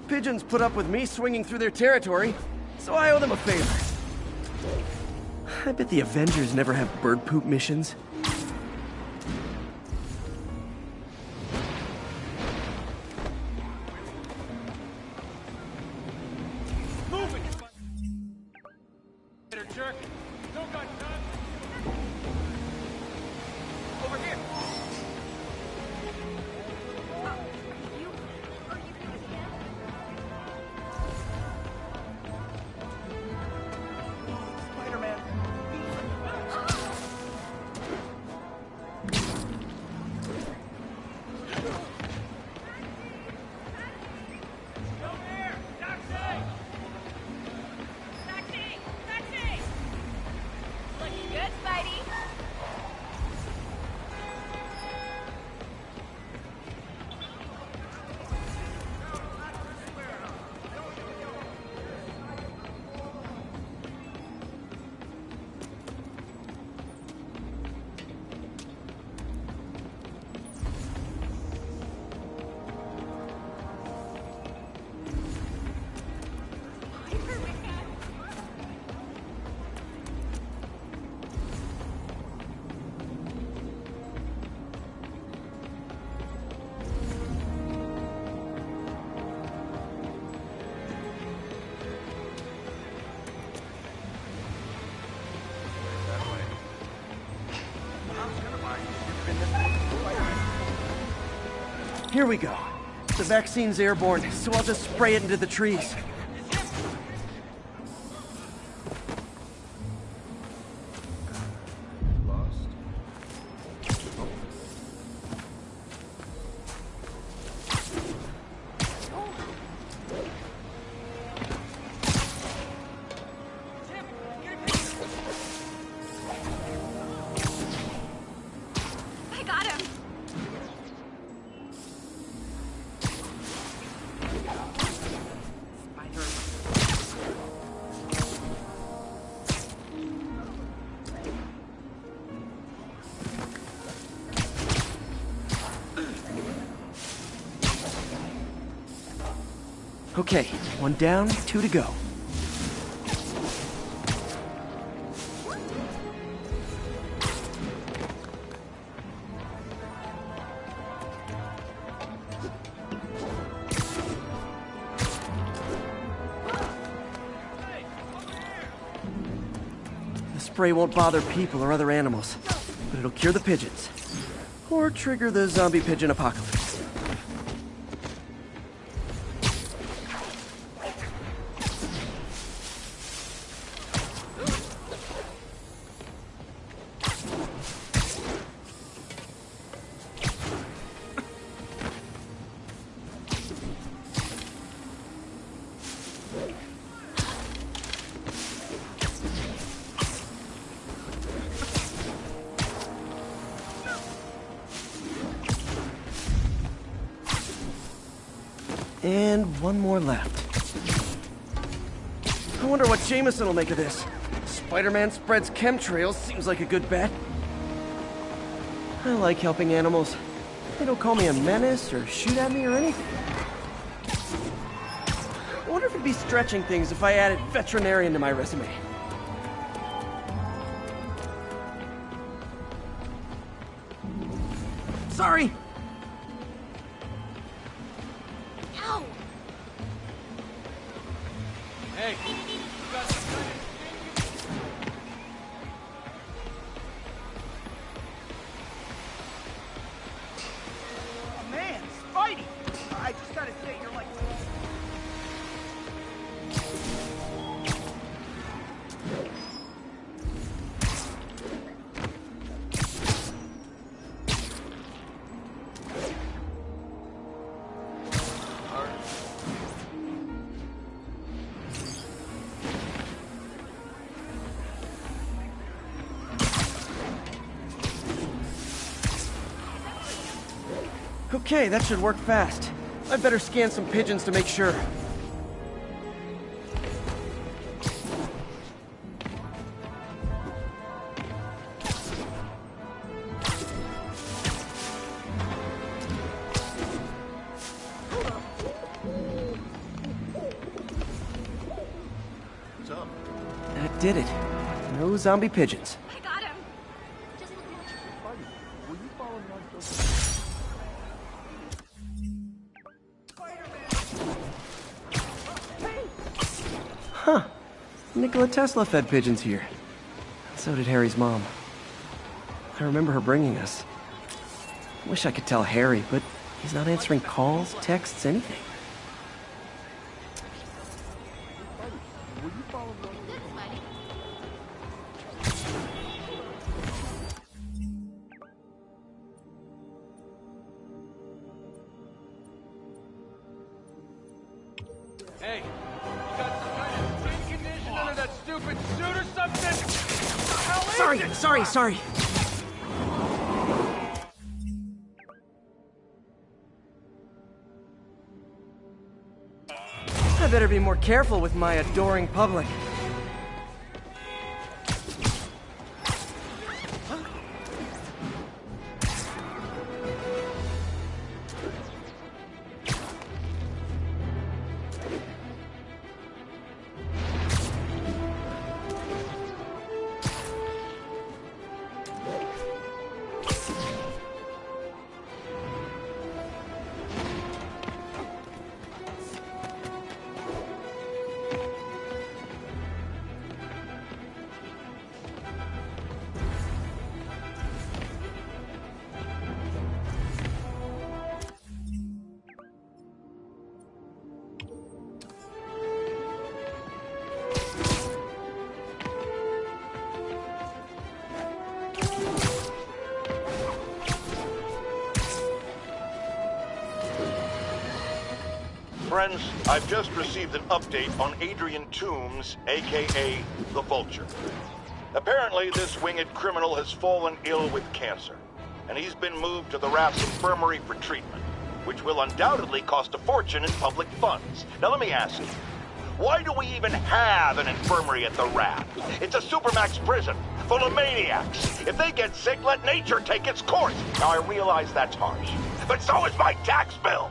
A: Pigeons put up with me swinging through their territory, so I owe them a favor. I bet the Avengers never have bird poop missions.
D: Move it, you jerk! No gun, son! Over here!
A: Here we go. The vaccine's airborne, so I'll just spray it into the trees.
G: I got him.
A: Okay, 1 down, 2 to go. The spray won't bother people or other animals, but it'll cure the pigeons. Or trigger the zombie pigeon apocalypse. And 1 more left. I wonder what Jameson will make of this. Spider-Man spreads chemtrails, seems like a good bet. I like helping animals. They don't call me a menace or shoot at me or anything. I wonder if it'd be stretching things if I added veterinarian to my resume. Sorry!
G: Ow!
D: Hey, you got some kind of...
E: Oh, man, Spidey! I just gotta say, you're like...
A: Okay, that should work fast. I'd better scan some pigeons to make sure.
B: What's up?
A: That did it. No zombie pigeons.
G: I got him.
A: Huh. Nikola Tesla fed pigeons here. So did Harry's mom. I remember her bringing us. Wish I could tell Harry, but he's not answering calls, texts, anything.
D: Hey, you got some kind of skin condition under that stupid suit or something? What the hell is it?
A: Sorry. I better be more careful with my adoring public.
B: Friends, I've just received an update on Adrian Toombs, aka the Vulture. Apparently, this winged criminal has fallen ill with cancer, and he's been moved to the Raft's infirmary for treatment, which will undoubtedly cost a fortune in public funds. Now let me ask you, why do we even have an infirmary at the Raft? It's a supermax prison, full of maniacs. If they get sick, let nature take its course. Now I realize that's harsh, but so is my tax bill.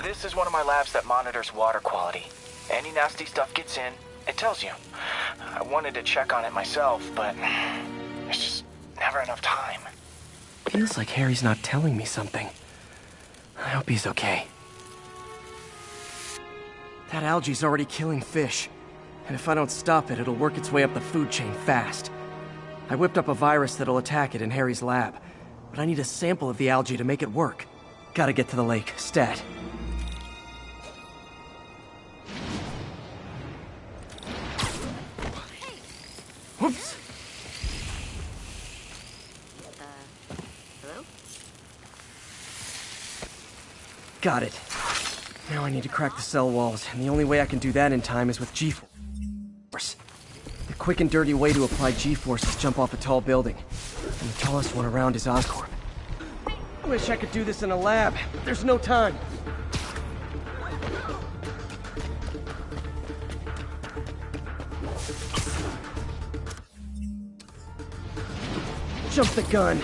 F: This is one of my labs that monitors water quality. Any nasty stuff gets in, It tells you. I wanted to check on it myself, but there's just never enough time.
A: Feels like Harry's not telling me something. I hope he's okay. That algae's already killing fish. And if I don't stop it, it'll work its way up the food chain fast. I whipped up a virus that'll attack it in Harry's lab. But I need a sample of the algae to make it work. Gotta get to the lake, stat. Whoops!
G: Hello?
A: Got it. Now I need to crack the cell walls, and the only way I can do that in time is with G-force. The quick and dirty way to apply G-force is jump off a tall building. And the tallest one around is Oscorp. I wish I could do this in a lab, but there's no time. Jump the gun.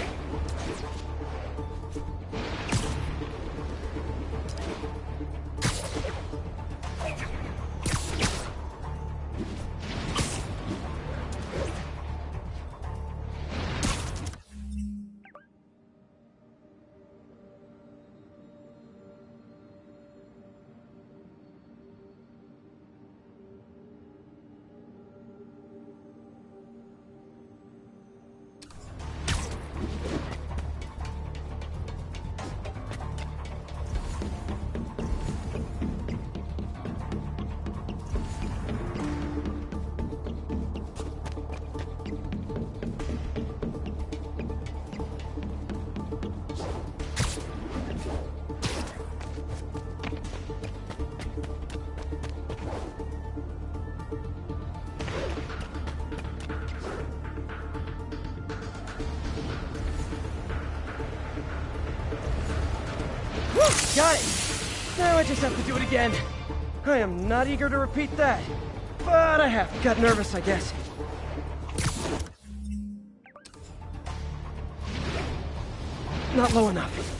A: Got it! Now I just have to do it again. I am not eager to repeat that. But I have. Got nervous, I guess. Not low enough.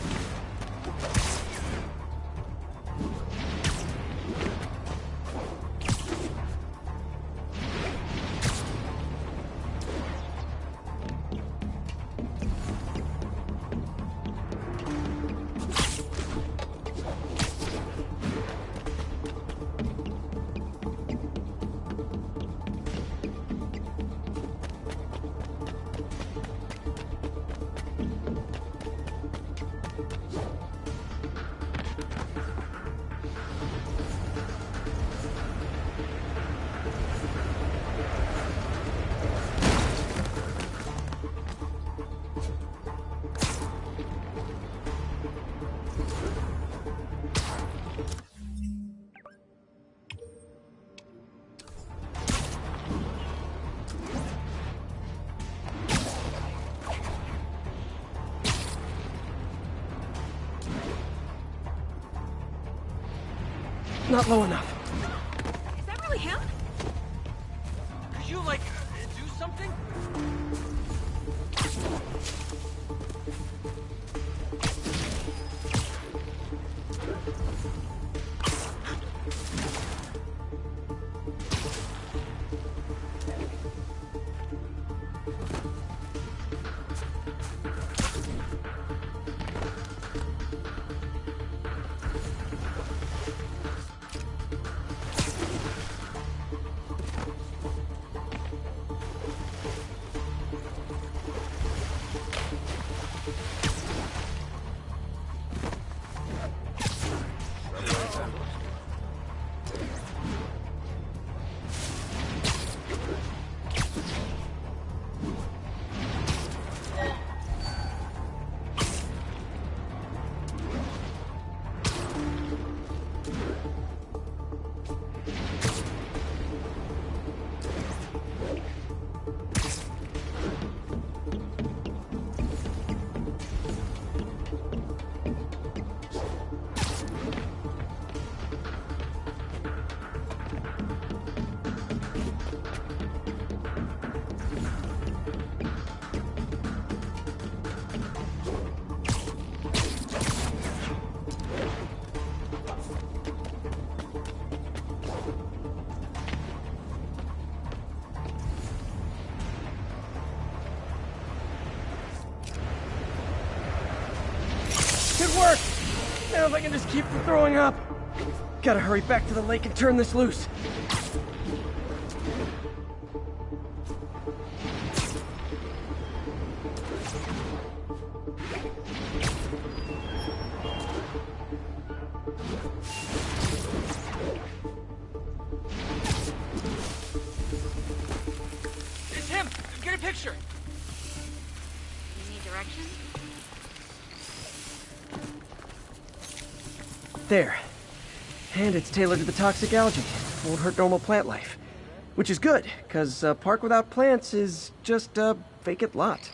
A: Not low enough.
G: Is that really him?
D: Could you, like, do something?
A: Now if I can just keep from throwing up. Gotta hurry back to the lake and turn this loose.
D: It's him! Get a picture!
G: You need directions?
A: There. And it's tailored to the toxic algae. Won't hurt normal plant life. Which is good, because a park without plants is just a vacant lot.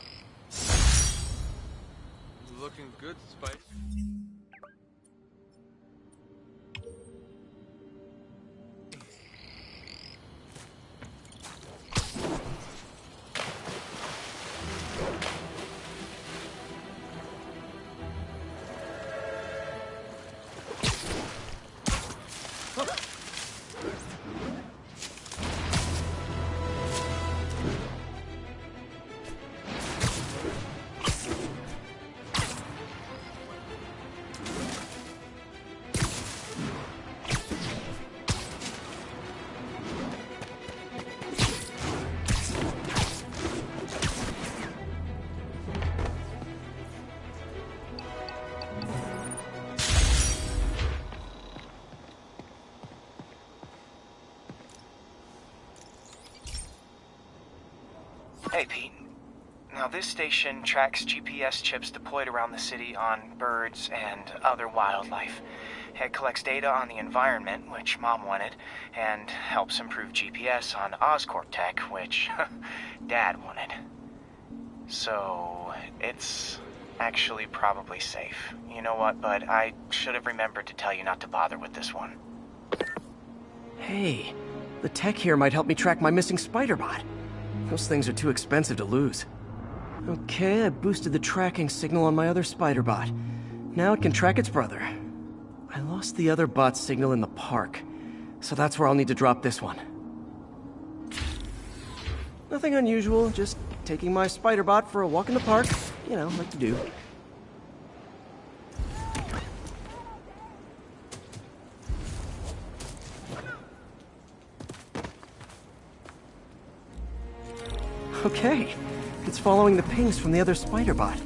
D: Looking good, Spice.
F: Hey, Pete. Now, this station tracks GPS chips deployed around the city on birds and other wildlife. It collects data on the environment, which Mom wanted, and helps improve GPS on Oscorp tech, which Dad wanted. So, it's actually probably safe. You know what, bud? I should have remembered to tell you not to bother with this one.
A: Hey, the tech here might help me track my missing spider bot. Those things are too expensive to lose. Okay, I boosted the tracking signal on my other spider bot. Now it can track its brother. I lost the other bot's signal in the park, so that's where I'll need to drop this one. Nothing unusual, just taking my spider bot for a walk in the park. You know, like to do. Okay, it's following the pings from the other spider bot.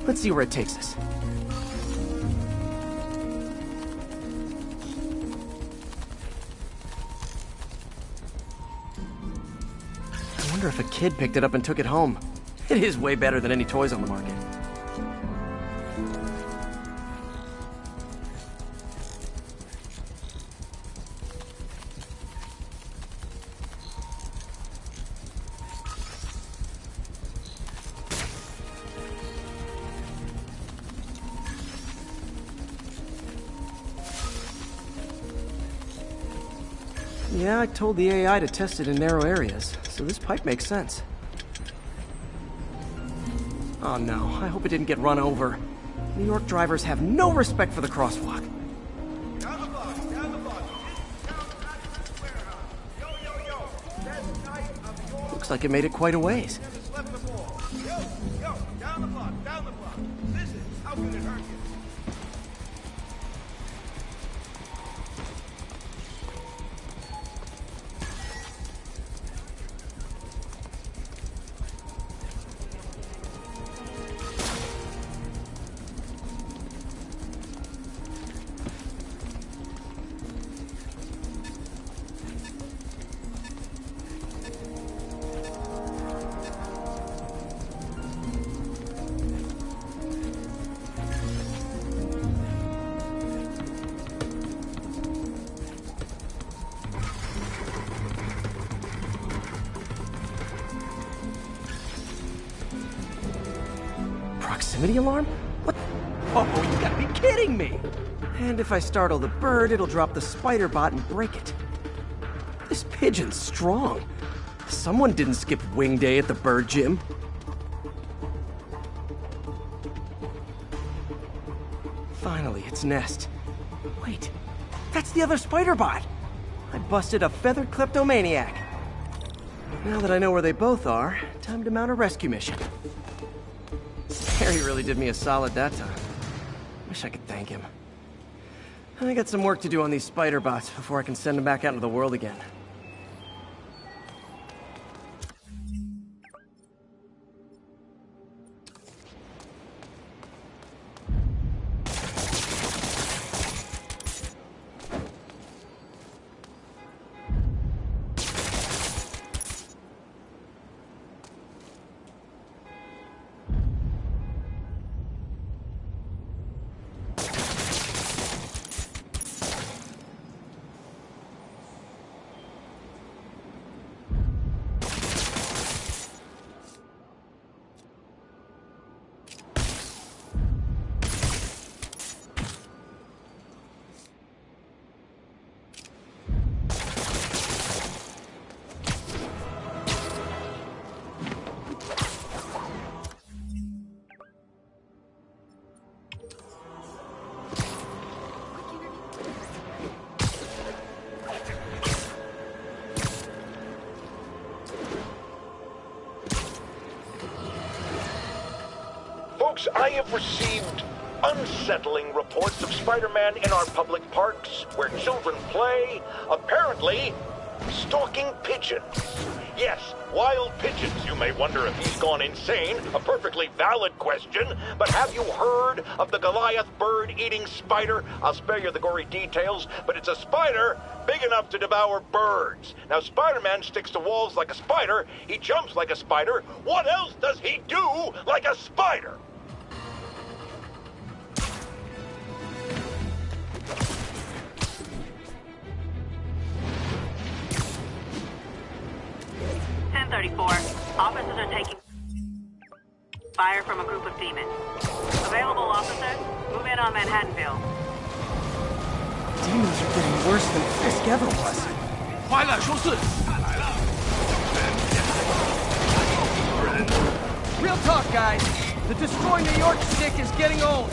A: Let's see where it takes us. I wonder if a kid picked it up and took it home. It is way better than any toys on the market. Yeah, I told the AI to test it in narrow areas, so this pipe makes sense. Oh no, I hope it didn't get run over. New York drivers have no respect for the crosswalk.
H: Down the block, down the block. Yo, yo, yo. That's night of your
A: Looks like it made it quite a ways.
H: slept the ball. Yo, yo, down the block, down the block. Listen, how can it hurt you?
A: Proximity alarm? What? Oh, you gotta be kidding me! And if I startle the bird, it'll drop the spider bot and break it. This pigeon's strong. Someone didn't skip wing day at the bird gym. Finally, its nest. Wait, that's the other spider bot. I busted a feathered kleptomaniac. Now that I know where they both are, time to mount a rescue mission. Harry really did me a solid that time. Wish I could thank him. I got some work to do on these spider bots before I can send them back out into the world again.
B: Folks, I have received unsettling reports of Spider-Man in our public parks, where children play, apparently stalking pigeons. Yes, wild pigeons. You may wonder if he's gone insane. A perfectly valid question. But have you heard of the Goliath bird-eating spider? I'll spare you the gory details, but it's a spider big enough to devour birds. Now, Spider-Man sticks to walls like a spider. He jumps like a spider. What else does he do like a spider?
C: Officers are taking fire from a group of demons. Available officers, move in on Manhattanville.
A: Demons are getting worse than Fisk ever was.
D: 快来收拾！他来了。
E: Real talk, guys. The Destroy New York stick is getting old.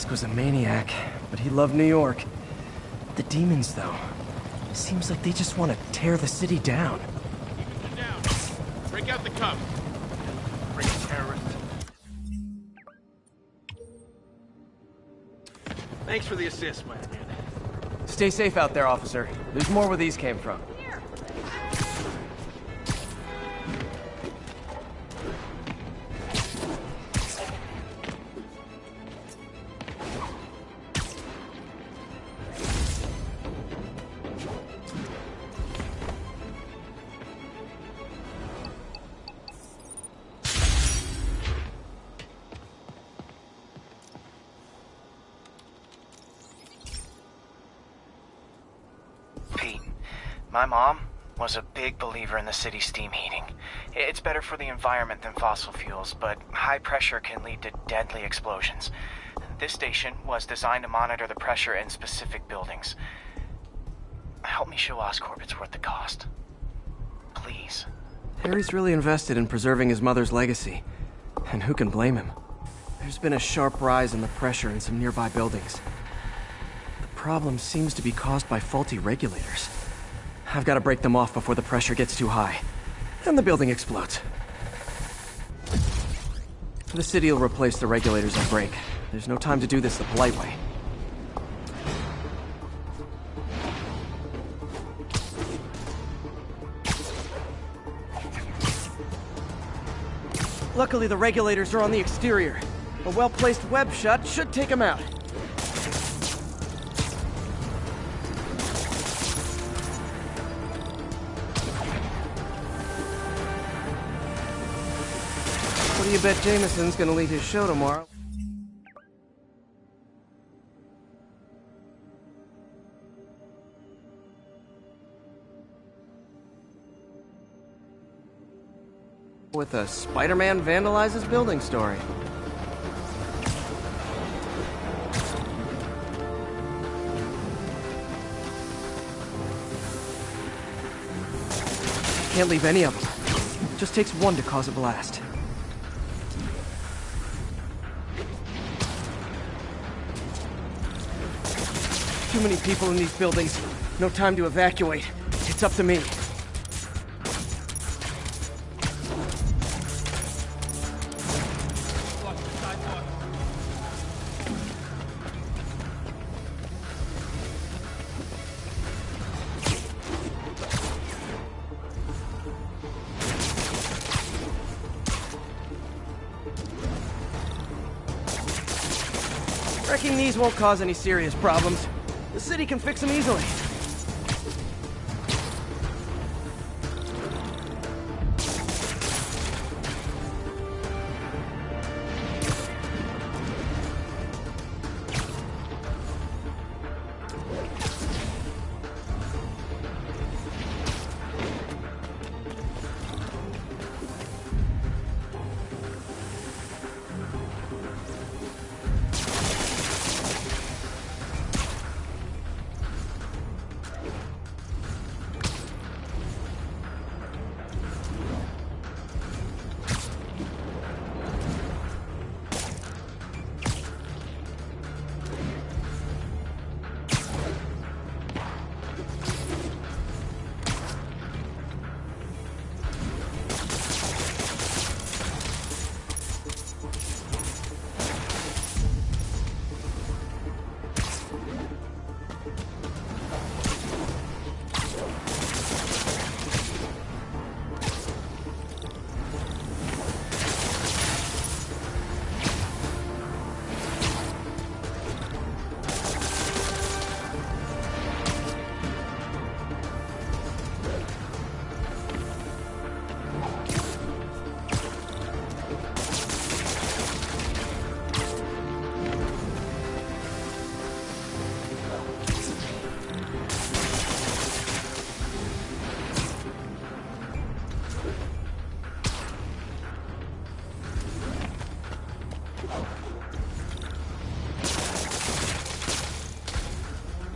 A: Was a maniac, but he loved New York. The demons, though, seems like they just want to tear the city down.
D: Get down. Break out the cuffs. Bring terrorist. Thanks for the assist, my man.
A: Stay safe out there, officer. There's more where these came from.
F: My mom was a big believer in the city's steam heating. It's better for the environment than fossil fuels, but high pressure can lead to deadly explosions. This station was designed to monitor the pressure in specific buildings. Help me show Oscorp it's worth the cost. Please.
A: Harry's really invested in preserving his mother's legacy. And who can blame him? There's been a sharp rise in the pressure in some nearby buildings. The problem seems to be caused by faulty regulators. I've got to break them off before the pressure gets too high. Then the building explodes. The city will replace the regulators at break. There's no time to do this the polite way. Luckily, the regulators are on the exterior. A well-placed web shot should take them out. What do you bet Jameson's gonna leave his show tomorrow? With a Spider-Man vandalizes building story. Can't leave any of them. Just takes one to cause a blast. Too many people in these buildings. No time to evacuate. It's up to me. Wrecking these won't cause any serious problems. The city can fix them easily.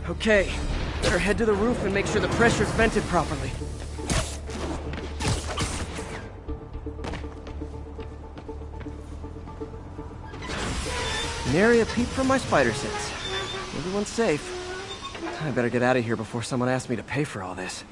A: Okay, better head to the roof and make sure the pressure's vented properly. Nary a peep from my spider sense. Everyone's safe. I better get out of here before someone asks me to pay for all this.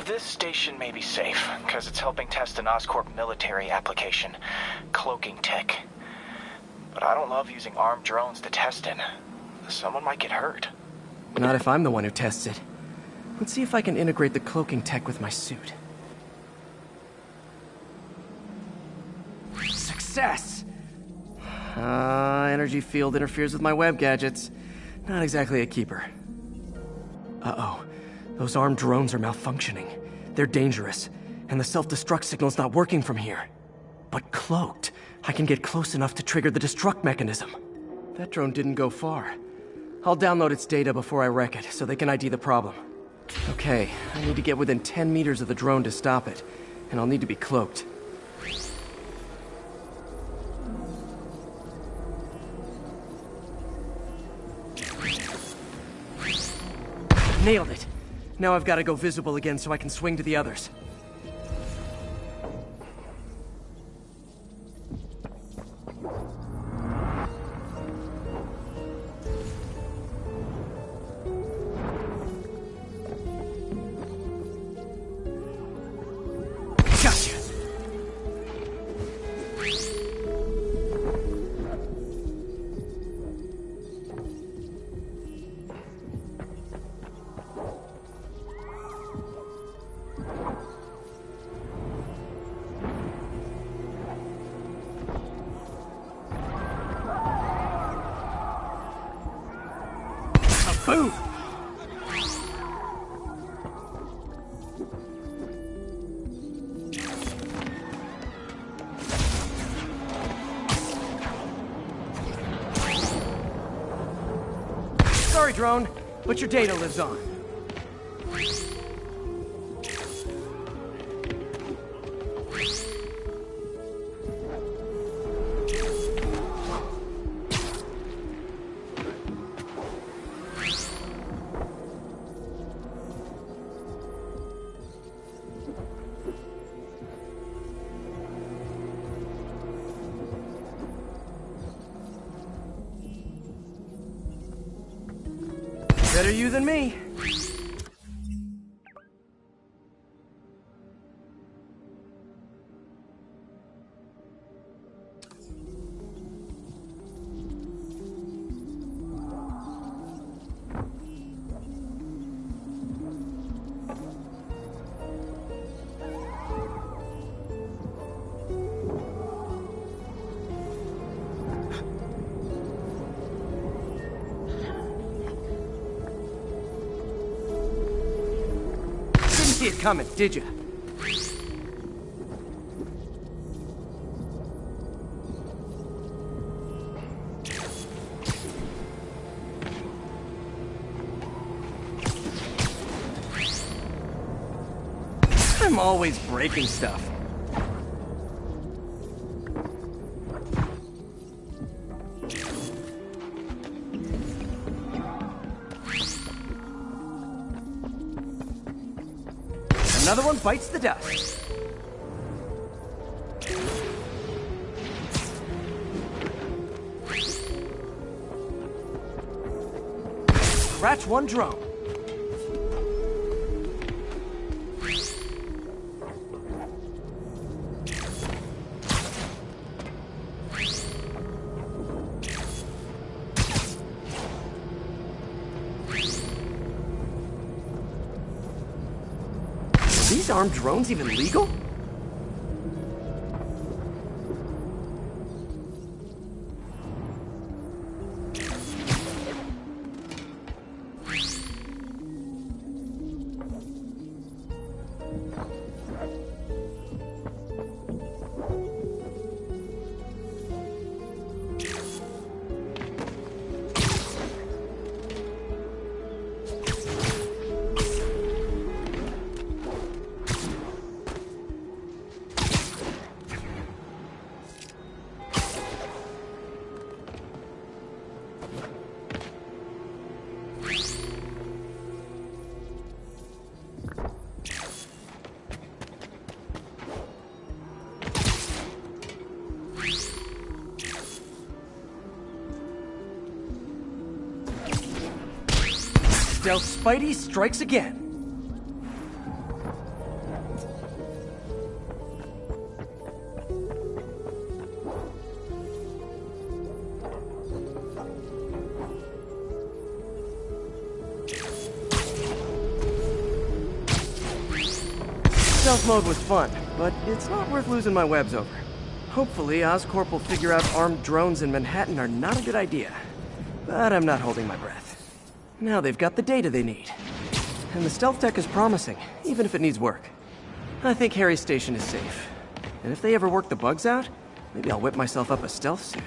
F: This station may be safe, because it's helping test an Oscorp military application, cloaking tech. But I don't love using armed drones to test in. Someone might get hurt.
A: Not if I'm the one who tests it. Let's see if I can integrate the cloaking tech with my suit. Success! Energy field interferes with my web gadgets. Not exactly a keeper. Uh-oh. Those armed drones are malfunctioning. They're dangerous, and the self-destruct signal's not working from here. But cloaked, I can get close enough to trigger the destruct mechanism. That drone didn't go far. I'll download its data before I wreck it, so they can ID the problem. Okay, I need to get within 10 meters of the drone to stop it, and I'll need to be cloaked. Nailed it! Now I've got to go visible again so I can swing to the others. Gotcha! Boom! Sorry, drone, but your data lives on. Better you than me. See it coming, did you? I'm always breaking stuff. Another one bites the dust. Scratch one drone. Are these armed drones even legal? Stealth Spidey strikes again. Stealth mode was fun, but it's not worth losing my webs over. Hopefully, Oscorp will figure out armed drones in Manhattan are not a good idea. But I'm not holding my breath. Now they've got the data they need. And the stealth tech is promising, even if it needs work. I think Harry's station is safe. And if they ever work the bugs out, maybe I'll whip myself up a stealth suit.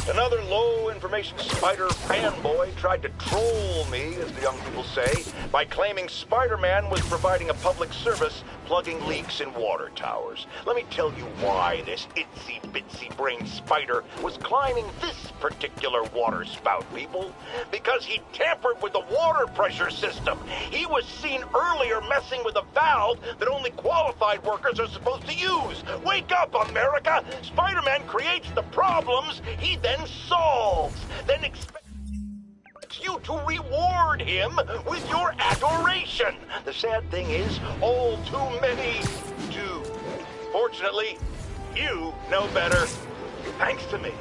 B: Another low-information Spider fanboy tried to troll me, as the young people say, by claiming Spider-Man was providing a public service plugging leaks in water towers. Let me tell you why this itsy-bitsy brain spider was climbing this particular water spout, people. Because he tampered with the water pressure system. He was seen earlier messing with a valve that only qualified workers are supposed to use. Wake up, America! Spider-Man creates the problems he then solves, then expects you to reward him with your adoration. The sad thing is, all too many do. Fortunately, you know better, thanks to me.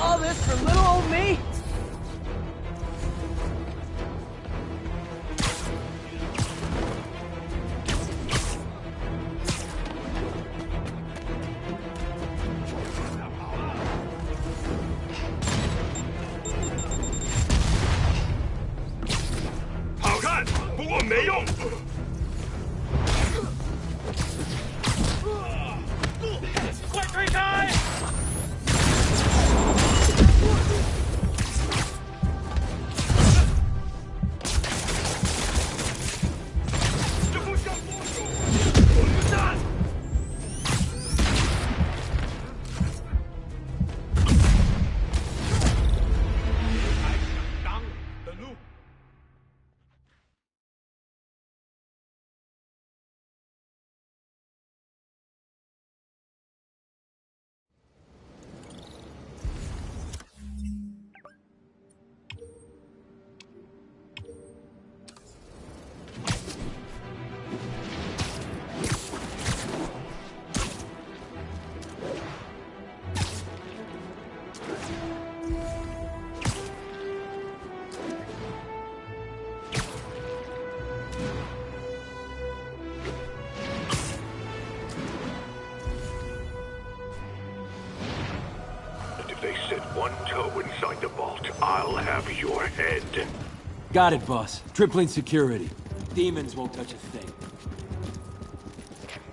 E: All this for little old me?
B: They set one toe inside the vault, I'll have your head.
I: Got it, boss. Tripling security. Demons won't touch a thing.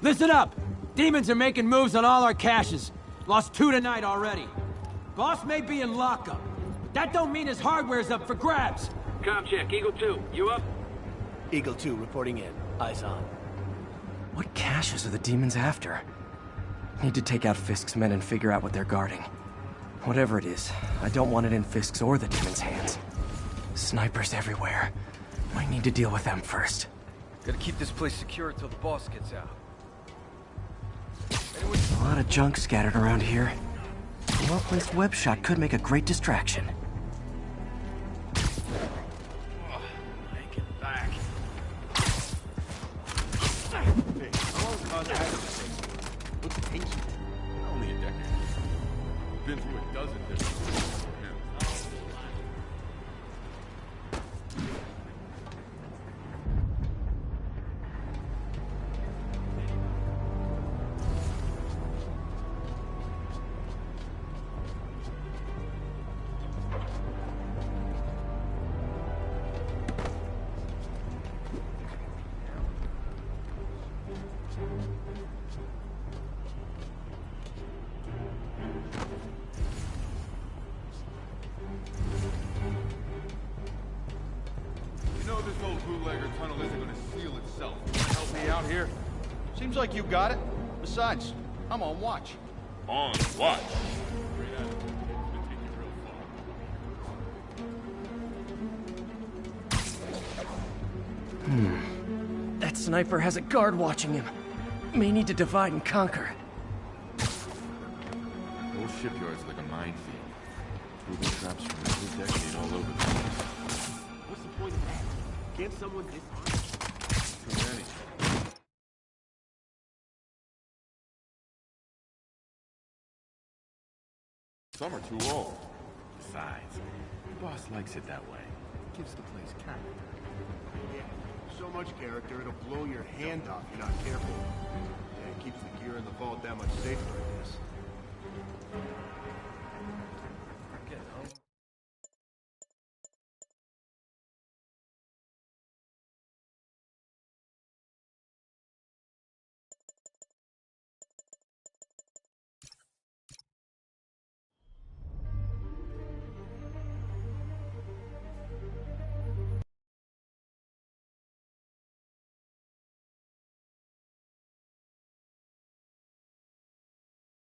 I: Listen up! Demons are making moves on all our caches. Lost 2 tonight already. Boss may be in lockup. That don't mean his hardware's up for grabs.
J: Com check, Eagle 2, you up?
E: Eagle 2 reporting in. Eyes on.
A: What caches are the demons after? Need to take out Fisk's men and figure out what they're guarding. Whatever it is, I don't want it in Fisk's or the demons' hands. Snipers everywhere. Might need to deal with them first.
D: Gotta keep this place secure until the boss gets out.
A: A lot of junk scattered around here. A well-placed web shot could make a great distraction.
H: Make it back. Hey, how long caused that? Looks ancient.
K: Only a decade. Been through a dozen different ones for him. This old bootlegger tunnel isn't gonna seal itself.
H: Help me out here. Seems like you got it. Besides, I'm on watch.
K: On watch. Great attitude. It's gonna take you real far.
A: That sniper has a guard watching him. May need to divide and conquer.
K: Old shipyard's like a minefield. Booby traps from every decade all over the place.
J: What's the point of that? Can't someone disarm?
K: Too many. Some are too old. Besides, the boss likes it that way. It gives the place character.
H: Yeah, so much character it'll blow your hand off if you're not careful. Yeah, it keeps the gear in the vault that much safer, I guess.